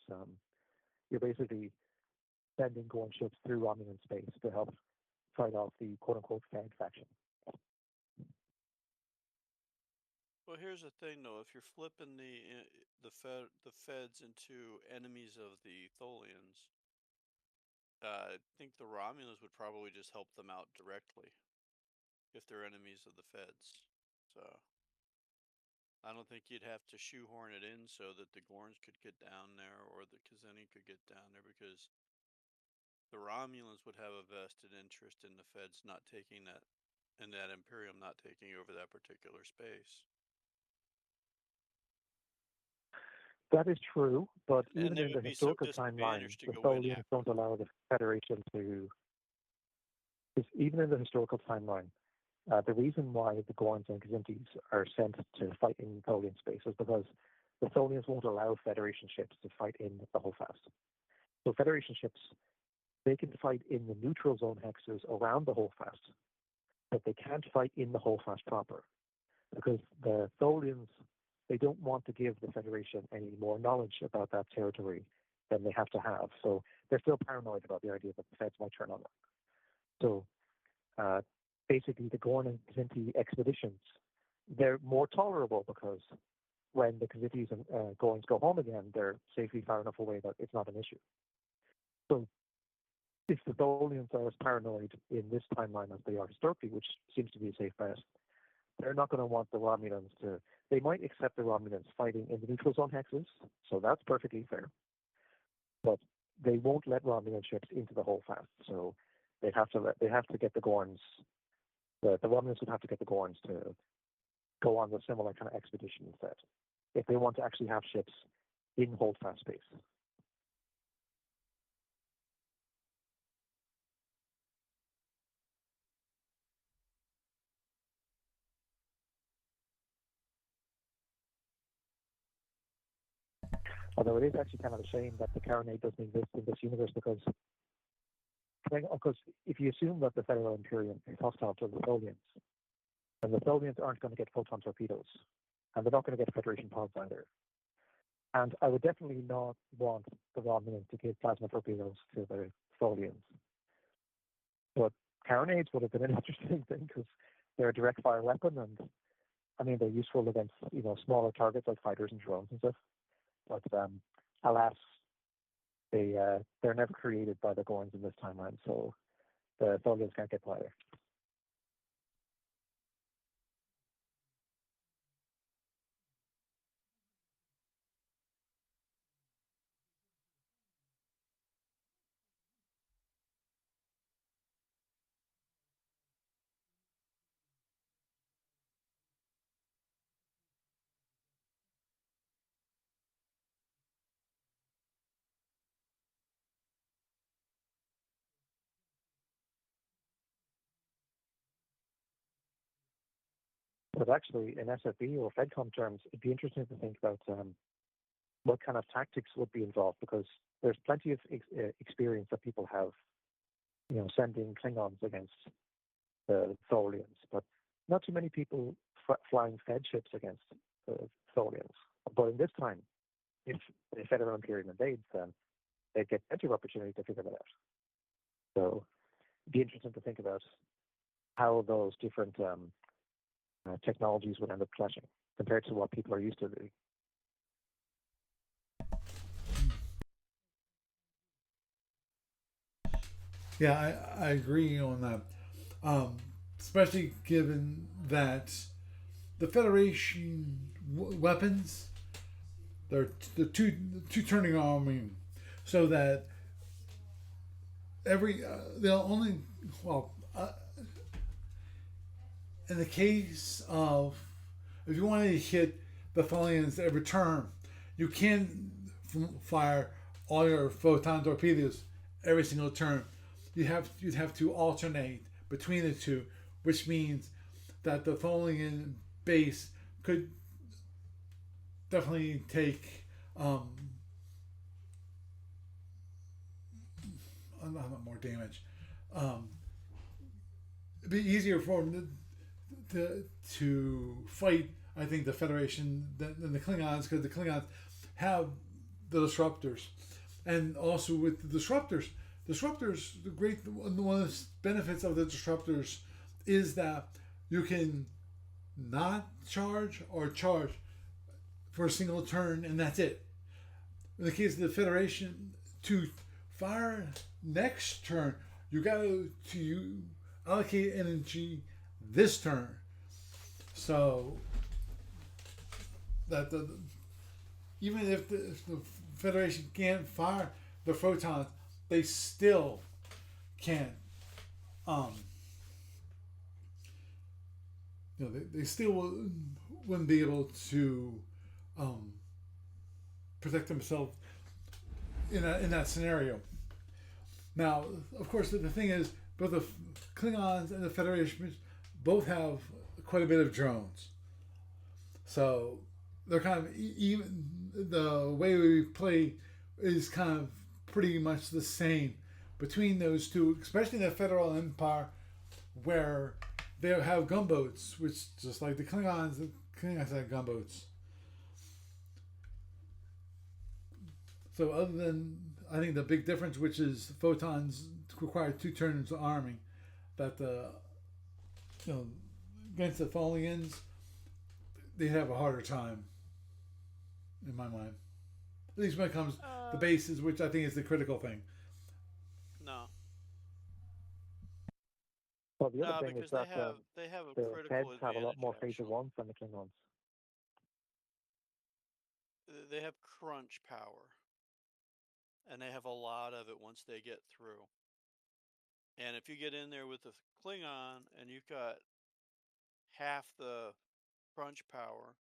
you're basically sending Gorn ships through Romulan space to help fight off the quote-unquote Fed faction. Well, here's the thing, though. If you're flipping the Feds into enemies of the Tholians, I think the Romulans would probably just help them out directly if they're enemies of the Feds. So I don't think you'd have to shoehorn it in so that the Gorns could get down there or the Kzinti could get down there, because the Romulans would have a vested interest in the Feds not taking that, and that Imperium not taking over that particular space. That is true, but And even they in the would be so historical timeline, disadvantaged to the go in Tholians after don't them. allow the Federation to. Even in the historical timeline, the reason why the Gorns and Kzintis are sent to fight in Tholian space is because the Tholians won't allow Federation ships to fight in the Holdfast. So Federation ships, they can fight in the neutral zone hexes around the Holdfast, but they can't fight in the Holdfast proper, because the Tholians, they don't want to give the Federation any more knowledge about that territory than they have to have. So they're still paranoid about the idea that the Feds might turn on them. So basically the Gorn and Kzinti expeditions, they're more tolerable, because when the Kzintis and Gorns go home again, they're safely far enough away that it's not an issue. So if the Tholians are as paranoid in this timeline as they are historically, which seems to be a safe bet, they're not going to want the Romulans to. They might accept the Romulans fighting in the neutral zone hexes, so that's perfectly fair. But they won't let Romulan ships into the Holdfast, so they have to get the Gorns. The Romulans would have to get the Gorns to go on the similar kind of expedition instead, if they want to actually have ships in Holdfast space. Although it is actually kind of a shame that the carronade doesn't exist in this universe because if you assume that the Federal Imperium is hostile to the Tholians, then the Tholians aren't going to get photon torpedoes, and they're not going to get Federation pods either. And I would definitely not want the Romulans to give plasma torpedoes to the Tholians. But carronades would have been an interesting thing because they're a direct fire weapon, and I mean they're useful against smaller targets like fighters and drones and stuff. But alas, they're never created by the Gorns in this timeline, so the Tholians can't get by there. But actually, in SFE or FedCom terms, it'd be interesting to think about what kind of tactics would be involved, because there's plenty of experience that people have, sending Klingons against the Tholians, but not too many people flying Fed ships against the Tholians. But in this time, if the Federal Imperium invades, then they get plenty of opportunity to figure that out. So it'd be interesting to think about how those different technologies would end up clashing compared to what people are used to doing. Yeah, I agree on that. Especially given that the Federation weapons, they're the two turning arming, so that they'll only well in the case of if you wanted to hit the Tholians every turn, you can fire all your photon torpedoes every single turn. You'd have to alternate between the two, which means that the Tholian base could definitely take not more damage. It'd be easier for them to fight, I think, the Federation than the Klingons, because the Klingons have the disruptors, and also with the disruptors, one of the benefits of the disruptors is that you can not charge or charge for a single turn, and that's it. In the case of the Federation, to fire next turn, you got to allocate energy this turn, so that even if the Federation can't fire the photons, they still can't. They still wouldn't be able to protect themselves in that scenario. Now, of course, the thing is, both the Klingons and the Federation both have quite a bit of drones, so they're kind of even. The way we play is kind of pretty much the same between those two, especially in the Federal Empire, where they have gunboats, which just like the Klingons have gunboats. So other than, I think the big difference, which is photons require two turns of arming, that against the Tholians, they have a harder time, in my mind. At least when it comes to bases, which I think is the critical thing. No. Well, the other No, thing is because that they have a the critical Feds have a lot advantage. more phase Actually, ones than the Klingons. they have crunch power, and they have a lot of it once they get through. And if you get in there with the Klingon and you've got half the crunch power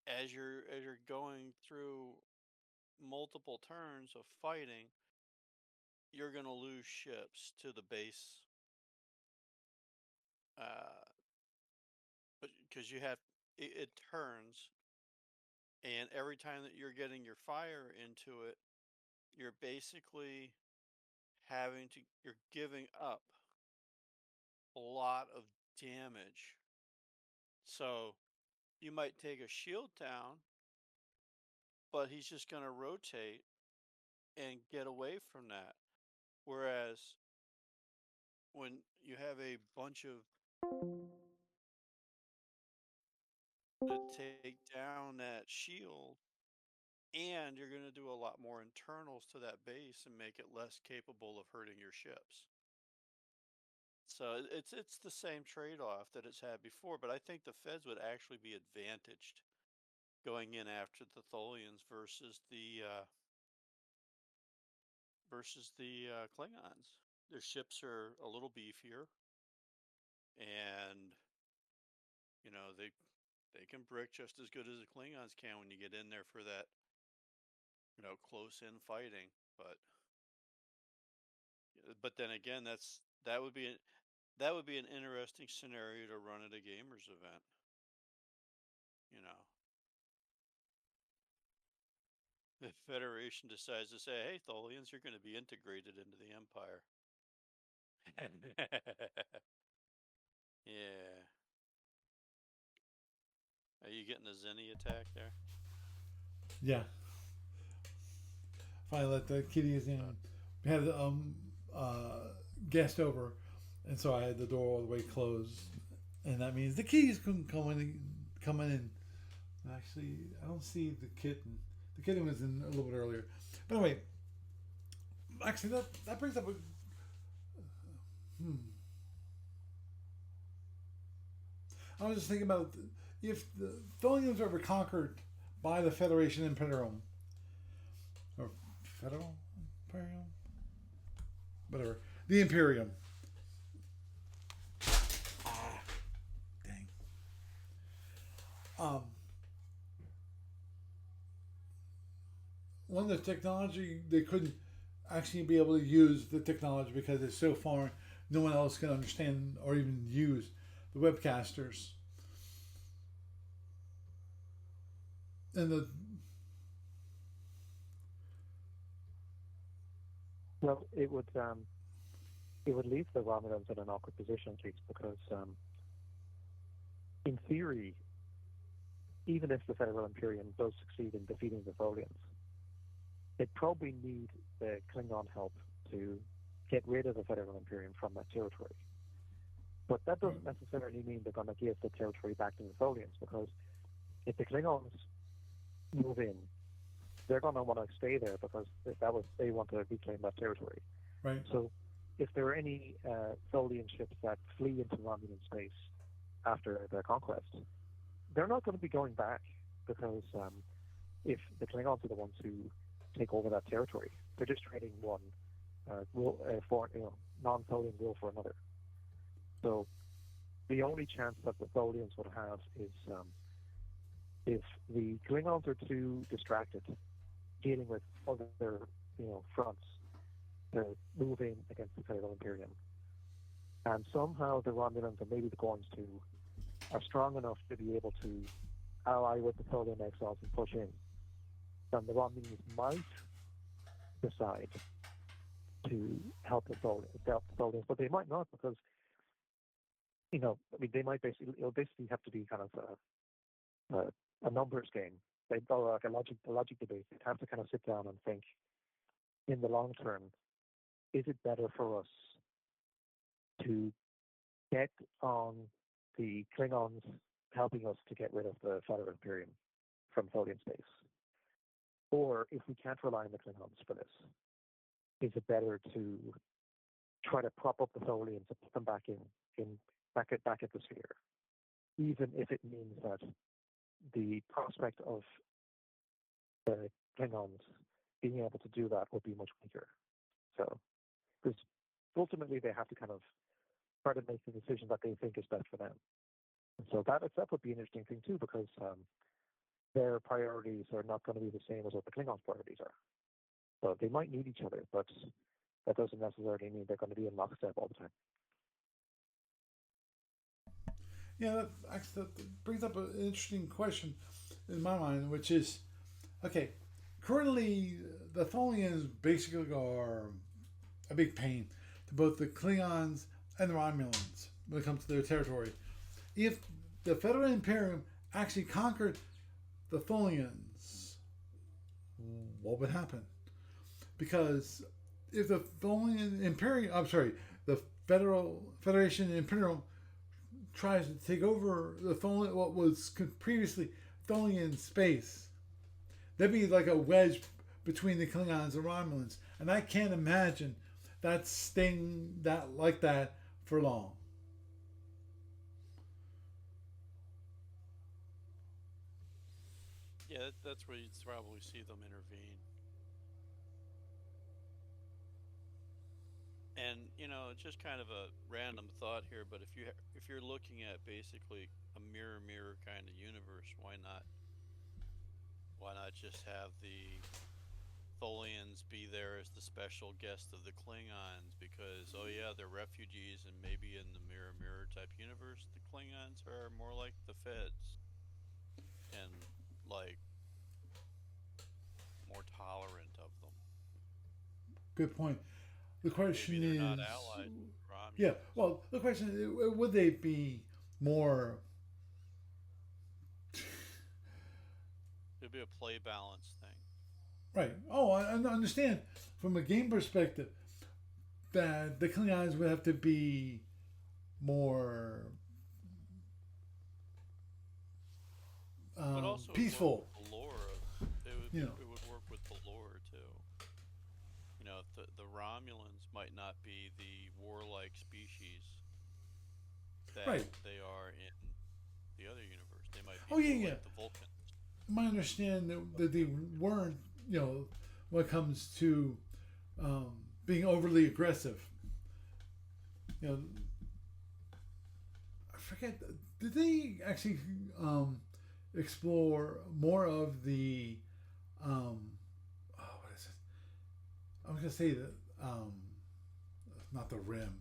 as you're going through multiple turns of fighting, you're going to lose ships to the base, because you have it turns And every time that you're getting your fire into it, you're basically you're giving up a lot of damage. So you might take a shield down, but he's just going to rotate and get away from that. Whereas when you have a bunch of to take down that shield, and you're going to do a lot more internals to that base and make it less capable of hurting your ships. So it's the same trade-off that it's had before, but I think the Feds would actually be advantaged going in after the Tholians versus the Klingons. Their ships are a little beefier, and they can brick just as good as the Klingons can when you get in there for that close in fighting. But then again, that would be an interesting scenario to run at a gamers event. You know, the Federation decides to say, "Hey, Tholians, you're going to be integrated into the Empire." Yeah. Are you getting a Zenny attack there? Yeah. Finally let the kitties in. We had guest over, and so I had the door all the way closed, and that means the kitties couldn't come in. Actually, I don't see the kitten. The kitten was in a little bit earlier. But anyway, actually, that brings up a. I was just thinking about if the Tholians were ever conquered by the Federation Imperium, or Federal Imperium, whatever, the Imperium. Dang. One of the technology they couldn't actually be able to use the technology because it's so foreign. No one else can understand or even use the webcasters. And the Well, it would leave the Romulans in an awkward position, at least, because in theory, even if the Federal Imperium does succeed in defeating the Tholians, they'd probably need the Klingon help to get rid of the Federal Imperium from that territory. But that doesn't necessarily mean they're going to give the territory back to the Tholians, because if the Klingons move in, they're going to want to stay there because they want to reclaim that territory. right. So if there are any Tholian ships that flee into Romulan space after their conquest, they're not going to be going back, because if the Klingons are the ones who take over that territory, they're just trading one non-Tholian rule for another. So the only chance that the Tholians would have is if the Klingons are too distracted dealing with other fronts to move in against the Federal Imperium, and somehow the Romulans and maybe the Gorns too are strong enough to be able to ally with the Tholian exiles and push in, then the Romulans might decide to help the Tholians, but they might not, because they might it'll basically have to be kind of a numbers game. Or like a logic debate. They'd have to kind of sit down and think, in the long term, is it better for us to get on the Klingons helping us to get rid of the Federal Imperium from Tholian space? Or if we can't rely on the Klingons for this, is it better to try to prop up the Tholians and put them back back at the sphere, even if it means that the prospect of the Klingons being able to do that will be much weaker? So, because ultimately they have to kind of try to make the decision that they think is best for them. And so that would be an interesting thing too, because their priorities are not going to be the same as what the Klingons' priorities are. So they might need each other, but that doesn't necessarily mean they're going to be in lockstep all the time. Yeah, that brings up an interesting question. in my mind, which is okay. Currently, the Tholians basically are a big pain to both the Klingons and the Romulans when it comes to their territory. If the Federal Imperium actually conquered the Tholians, what would happen? Because if the Tholian Imperium, I'm sorry, the Federation Imperial tries to take over the Tholian, what was previously Tholian space, there'd be like a wedge between the Klingons and Romulans, and I can't imagine that staying that like that for long. Yeah, that's where you'd probably see them intervene. And it's just kind of a random thought here, but if you're looking at basically a mirror kind of universe, why not just have the Tholians be there as the special guest of the Klingons? Because oh yeah, they're refugees, and maybe in the mirror type universe, the Klingons are more like the Feds and like more tolerant of them. Good point. The question Maybe they're not is, allies with yeah. Romulans. Well, the question is, would they be more It'd be a play balance thing. right? Oh, I understand from a game perspective that the Klingons would have to be more But also it would work peaceful. with the lore of it would You know, it would work with the lore too. If the Romulans might not be the warlike species that right? they are in the other universe. They might be Oh yeah, more yeah. like the Vulcans. My understanding that they weren't, when it comes to um, being overly aggressive. You know, I forget. Did they actually explore more of the what is it? I was gonna say that not the rim,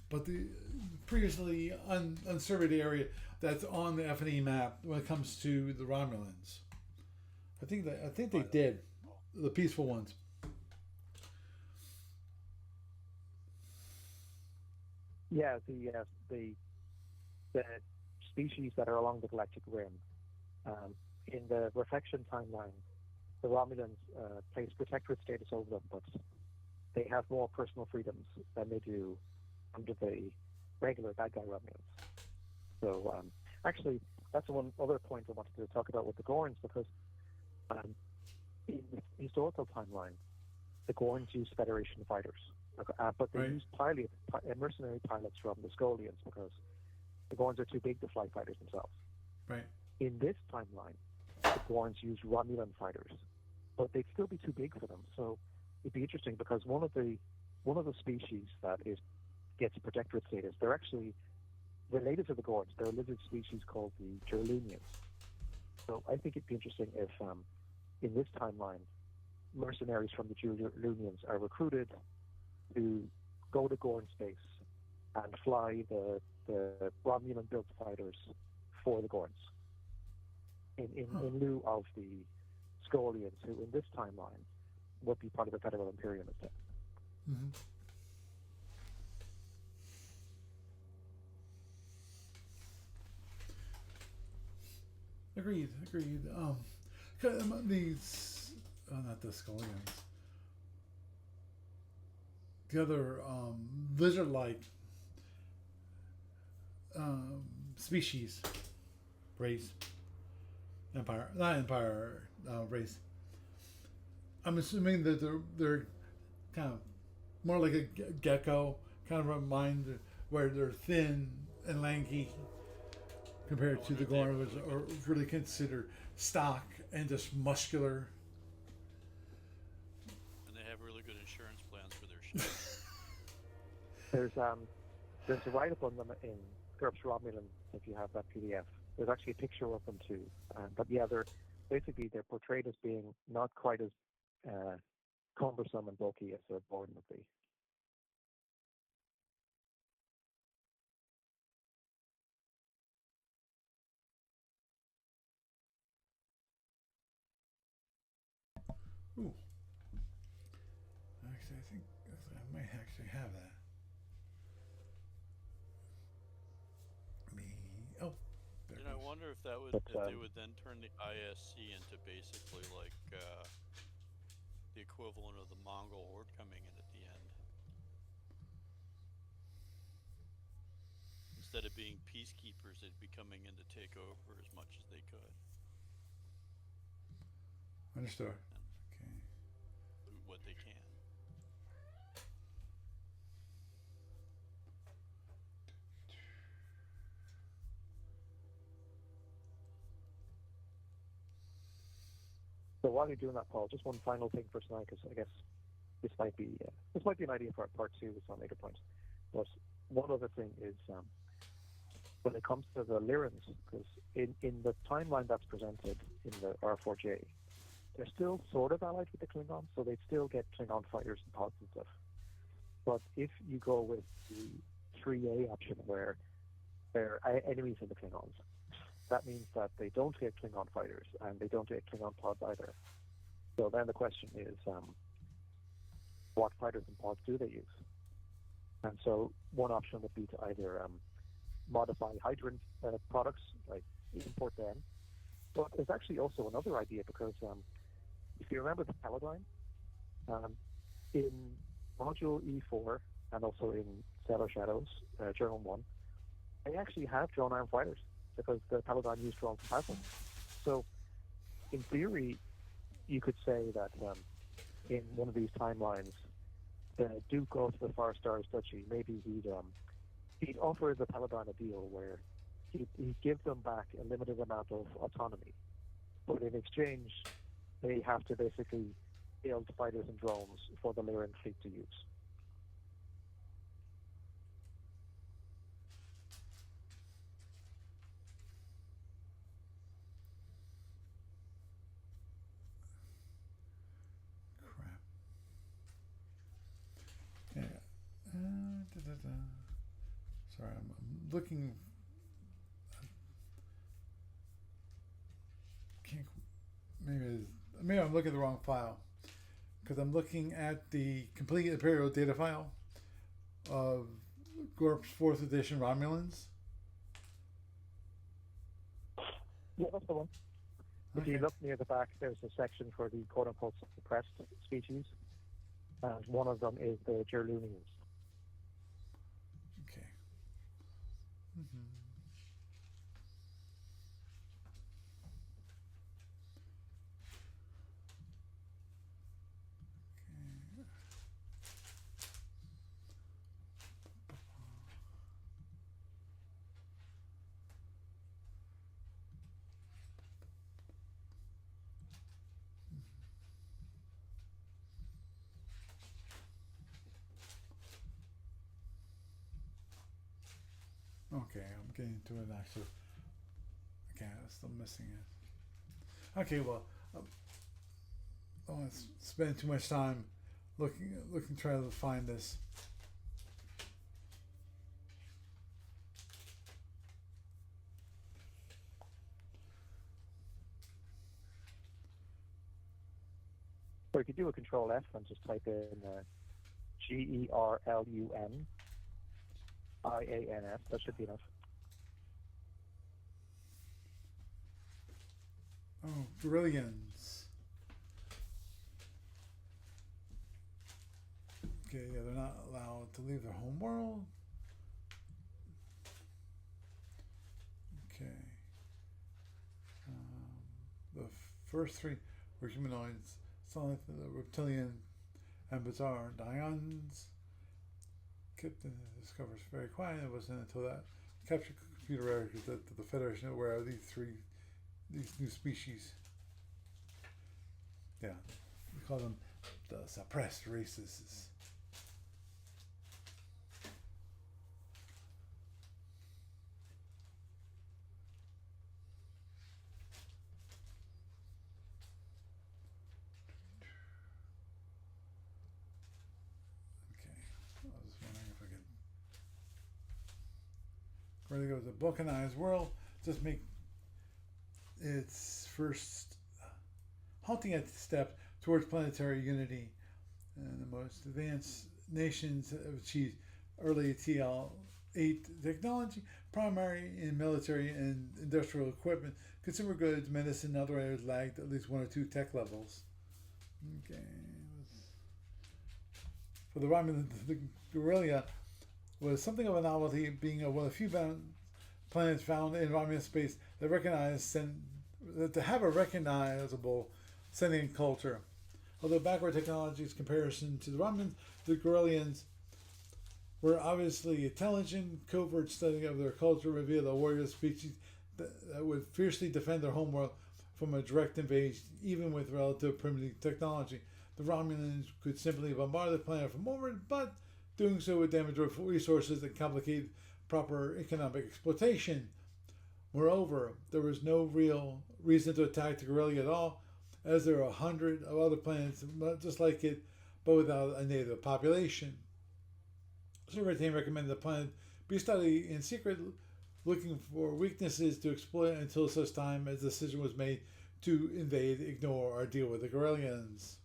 but the previously unsurveyed area that's on the F&E map when it comes to the Romulans. I think they did the peaceful ones. Yeah, the species that are along the galactic rim. In the reflection timeline, the Romulans place protectorate status over them, but they have more personal freedoms than they do under the regular bad guy Romulans. So actually, that's one other point I wanted to talk about with the Gorns, because um, in the historical timeline, the Gorns use Federation fighters, but they Right. use mercenary pilots from the Skolians because the Gorns are too big to fly fighters themselves. Right. In this timeline, the Gorns use Romulan fighters, but they'd still be too big for them. So it'd be interesting because one of the species that gets protectorate status, they're actually related to the Gorns. They're a lizard species called the Gerlunians. So I think it'd be interesting if in this timeline, mercenaries from the Gerlunians are recruited to go to Gorn space and fly the Romulan-built fighters for the Gorns in lieu of the Skolians, who in this timeline would be part of the Federal Imperium instead. Mm-hmm. Agreed. These, not the Scullions. The other lizard-like species, race, not empire, race. I'm assuming that they're kind of more like a gecko, kind of remind where they're thin and lanky compared to the Gorn, which are really considered stock and just muscular. And they have really good insurance plans for their ships. There's a write-up on them in GURPS Romulan, if you have that PDF. There's actually a picture of them too. But yeah, they're portrayed as being not quite as cumbersome and bulky as a Gorn would be. Ooh. Actually, I think I might actually have that. Me. Oh, there I goes. wonder if that would But, if they would then turn the ISC into basically like the equivalent of the Mongol horde coming in at the end. Instead of being peacekeepers, they'd be coming in to take over as much as they could Understood. and Okay. loot what they can. so while you're doing that, Paul, just one final thing for tonight, because I guess this might be an idea for part two with some later point. But one other thing is when it comes to the Lyrans, because in the timeline that's presented in the R4J, they're still sort of allied with the Klingons, so they still get Klingon fighters and pods and stuff. But if you go with the 3A option, where they're enemies of the Klingons, that means that they don't get Klingon fighters and they don't get Klingon pods either. So then the question is, what fighters and pods do they use? And so one option would be to either modify Hydrant products, like import them. But there's actually also another idea, because if you remember the Paladine, in Module E4 and also in Stellar Shadows, Journal 1, they actually have drone armed fighters, because the Paladine used drones in battle. So, in theory, you could say that in one of these timelines, the Duke of the Far Stars Duchy, maybe he'd offer the Paladine a deal where he'd give them back a limited amount of autonomy, but in exchange, they have to basically build fighters and drones for the Lyran fleet to use. Crap. Yeah. Sorry, I'm looking. Can't. Maybe I'm looking at the wrong file, because I'm looking at the complete Imperial data file of Gorp's 4th edition Romulans. Yeah, that's the one. If Okay. you look near the back, there's a section for the quote-unquote suppressed species, and one of them is the Gerlunians. Okay. Mm-hmm. Okay, I'm getting to it actually. Okay, I'm still missing it. Okay, well, I don't want to spend too much time looking, trying to find this. Or you could do a Control F and just type in GERLUNIANS. That should be enough. Oh, Brillians. Okay, yeah, they're not allowed to leave their home world. Okay. The first three were humanoids, Sonic the reptilian and bizarre Dions. Captain discovers very quiet. It wasn't until that captured computer records that the Federation aware of these new species. Yeah, we call them the suppressed races. Okay, I was just wondering if I could. Where to go? The balkanized world. Just make its first halting at step towards planetary unity. And the most advanced nations have achieved early TL-8 technology, primary in military and industrial equipment. Consumer goods, medicine, and other areas lagged at least one or two tech levels. Okay. For the Romulan, the Guerrilla was something of a novelty, being one of the few planets found in Romulan space that to have a recognizable sentient culture. Although backward technologies comparison to the Romulans, the Guerrillians were obviously intelligent. Covert study of their culture revealed a warrior species that would fiercely defend their homeworld from a direct invasion, even with relative primitive technology. The Romulans could simply bombard the planet from orbit, but doing so would damage resources and complicate proper economic exploitation. Moreover, there was no real reason to attack the Guerrilla at all, as there are 100 of other planets just like it, but without a native population. Survey team recommended the planet be studied in secret, looking for weaknesses to exploit until such time as the decision was made to invade, ignore, or deal with the Guerrillians.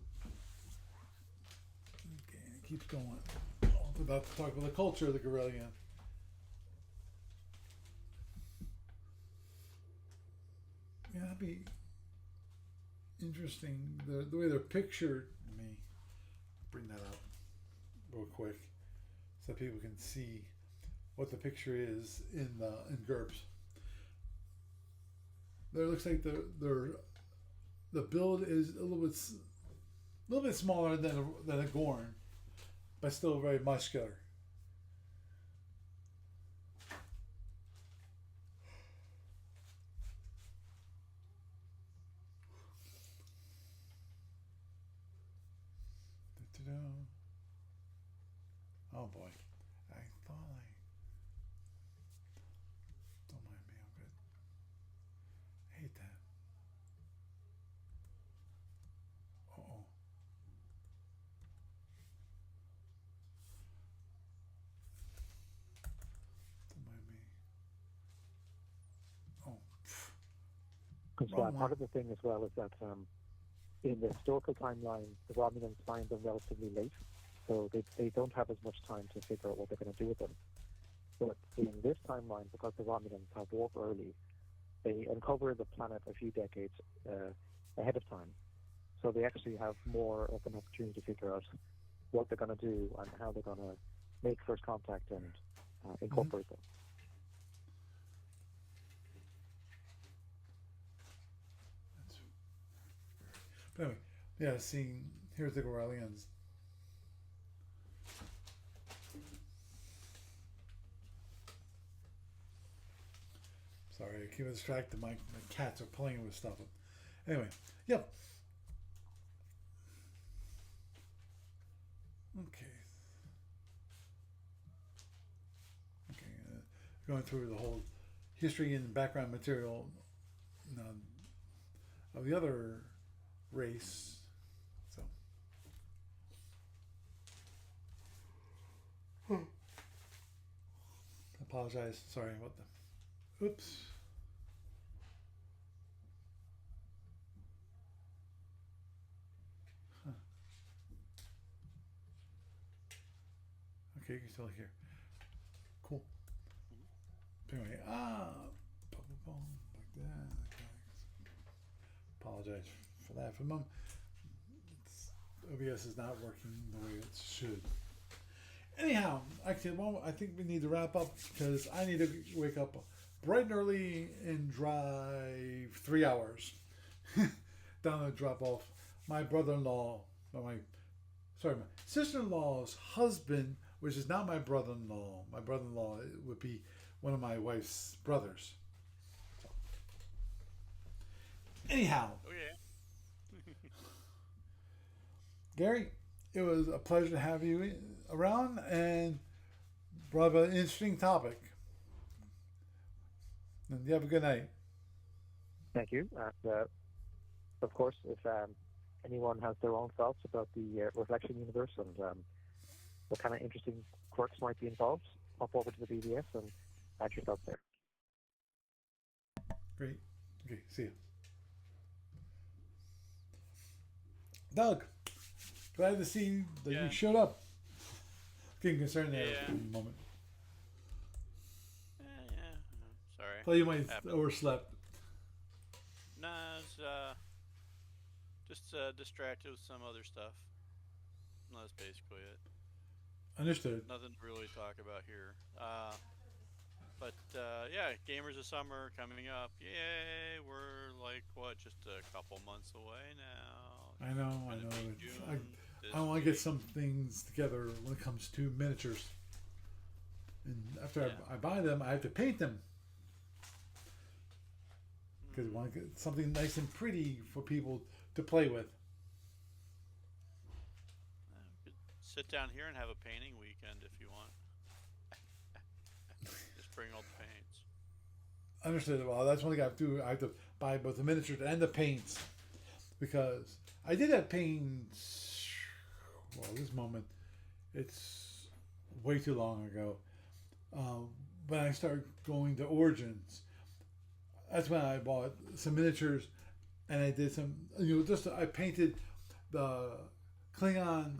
Okay, it keeps going. I'm about to talk about the culture of the Guerrillian. Yeah, that'd be interesting. The way they're pictured. Let me bring that up real quick so people can see what the picture is in GURPS. There looks like the build is a little bit smaller than a Gorn, but still very muscular. Oh boy, I thought don't mind me, I'm good. I hate that. Uh-oh. Don't mind me. Oh. Because part of the thing as well is that in the historical timeline, the Romulans find them relatively late, so they don't have as much time to figure out what they're going to do with them. But in this timeline, because the Romulans have warp early, they uncover the planet a few decades ahead of time. So they actually have more of an opportunity to figure out what they're going to do and how they're going to make first contact and incorporate them. But anyway, yeah, seeing here's the Guerrillians. Sorry, I keep distracted. My cats are playing with stuff. Anyway, yep. Okay. Going through the whole history and background material of the other race. So. Apologize. Sorry about the. Oops. Huh. Okay, you can still hear. Cool. Anyway, like that. Apologize for that for a moment. OBS is not working the way it should. Anyhow, actually, well, I think we need to wrap up because I need to wake up bright and early and drive 3 hours down to drop off my brother-in-law, my sister-in-law's husband, which is not my brother-in-law. My brother-in-law would be one of my wife's brothers. So. Anyhow. Oh yeah. Gary, it was a pleasure to have you around and brought up an interesting topic. And you have a good night. Thank you. And of course, if anyone has their own thoughts about the reflection universe and what kind of interesting quirks might be involved, hop over to the BBS and add your thoughts there. Great. Okay, see you. Doug, glad to see that Yeah. you showed up. Getting concerned there Yeah. for a moment. Yeah. Sorry. Thought you might Happened. overslept. Nah, it's just distracted with some other stuff. And that's basically it. Understood. Nothing to really talk about here. But yeah, Gamers of Summer coming up. Yay! We're like what, just a couple months away now. I know. Gonna be It's- June I this want to get week. some things together when it comes to miniatures. And after Yeah. I buy them, I have to paint them. Because I want to get something nice and pretty for people to play with. We could sit down here and have a painting weekend if you want. Just bring all the paints. Understood. Well, that's one thing I have to do. I have to buy both the miniatures and the paints. Because I did have paints. Well, this moment, it's way too long ago. When I started going to Origins, that's when I bought some miniatures, and I did some. Just I painted the Klingon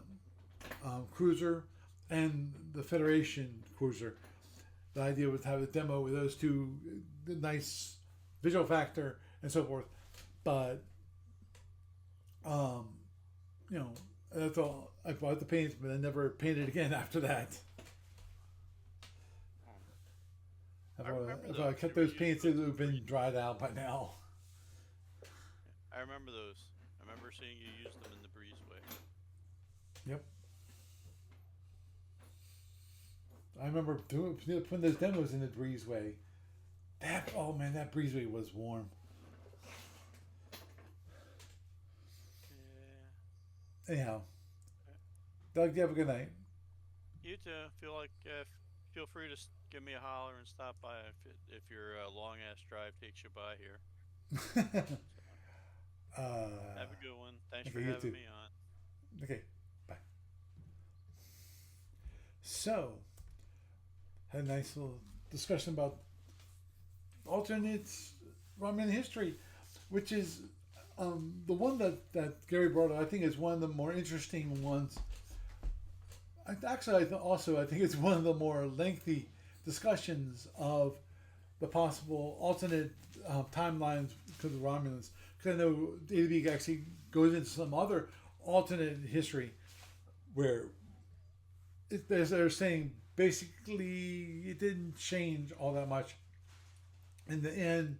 cruiser and the Federation cruiser. The idea was to have a demo with those two, the nice visual factor and so forth. But that's all. I bought the paints, but I never painted again after that. remember If those. I kept They were those paints, it used would have for been dried out by now. I remember those. I remember seeing you use them in the breezeway. Yep. I remember putting those demos in the breezeway. That breezeway was warm. Yeah. Anyhow, Doug, you have a good night. You too. Feel free to give me a holler and stop by if your long ass drive takes you by here. Have a good one. Thanks for okay, you having too. me on. Okay, bye. So, had a nice little discussion about alternate Roman history, which is the one that Gary brought up. I think is one of the more interesting ones. I think it's one of the more lengthy discussions of the possible alternate timelines to the Romulans. Because I know ADB actually goes into some other alternate history where they're saying basically it didn't change all that much. In the end,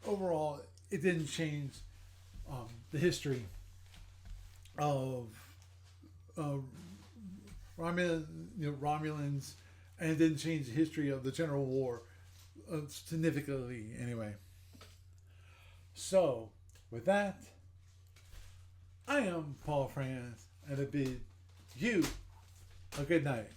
overall, it didn't change the history of Romulans, and it didn't change the history of the General War significantly, anyway. So, with that, I am Paul Franz, and I bid you a good night.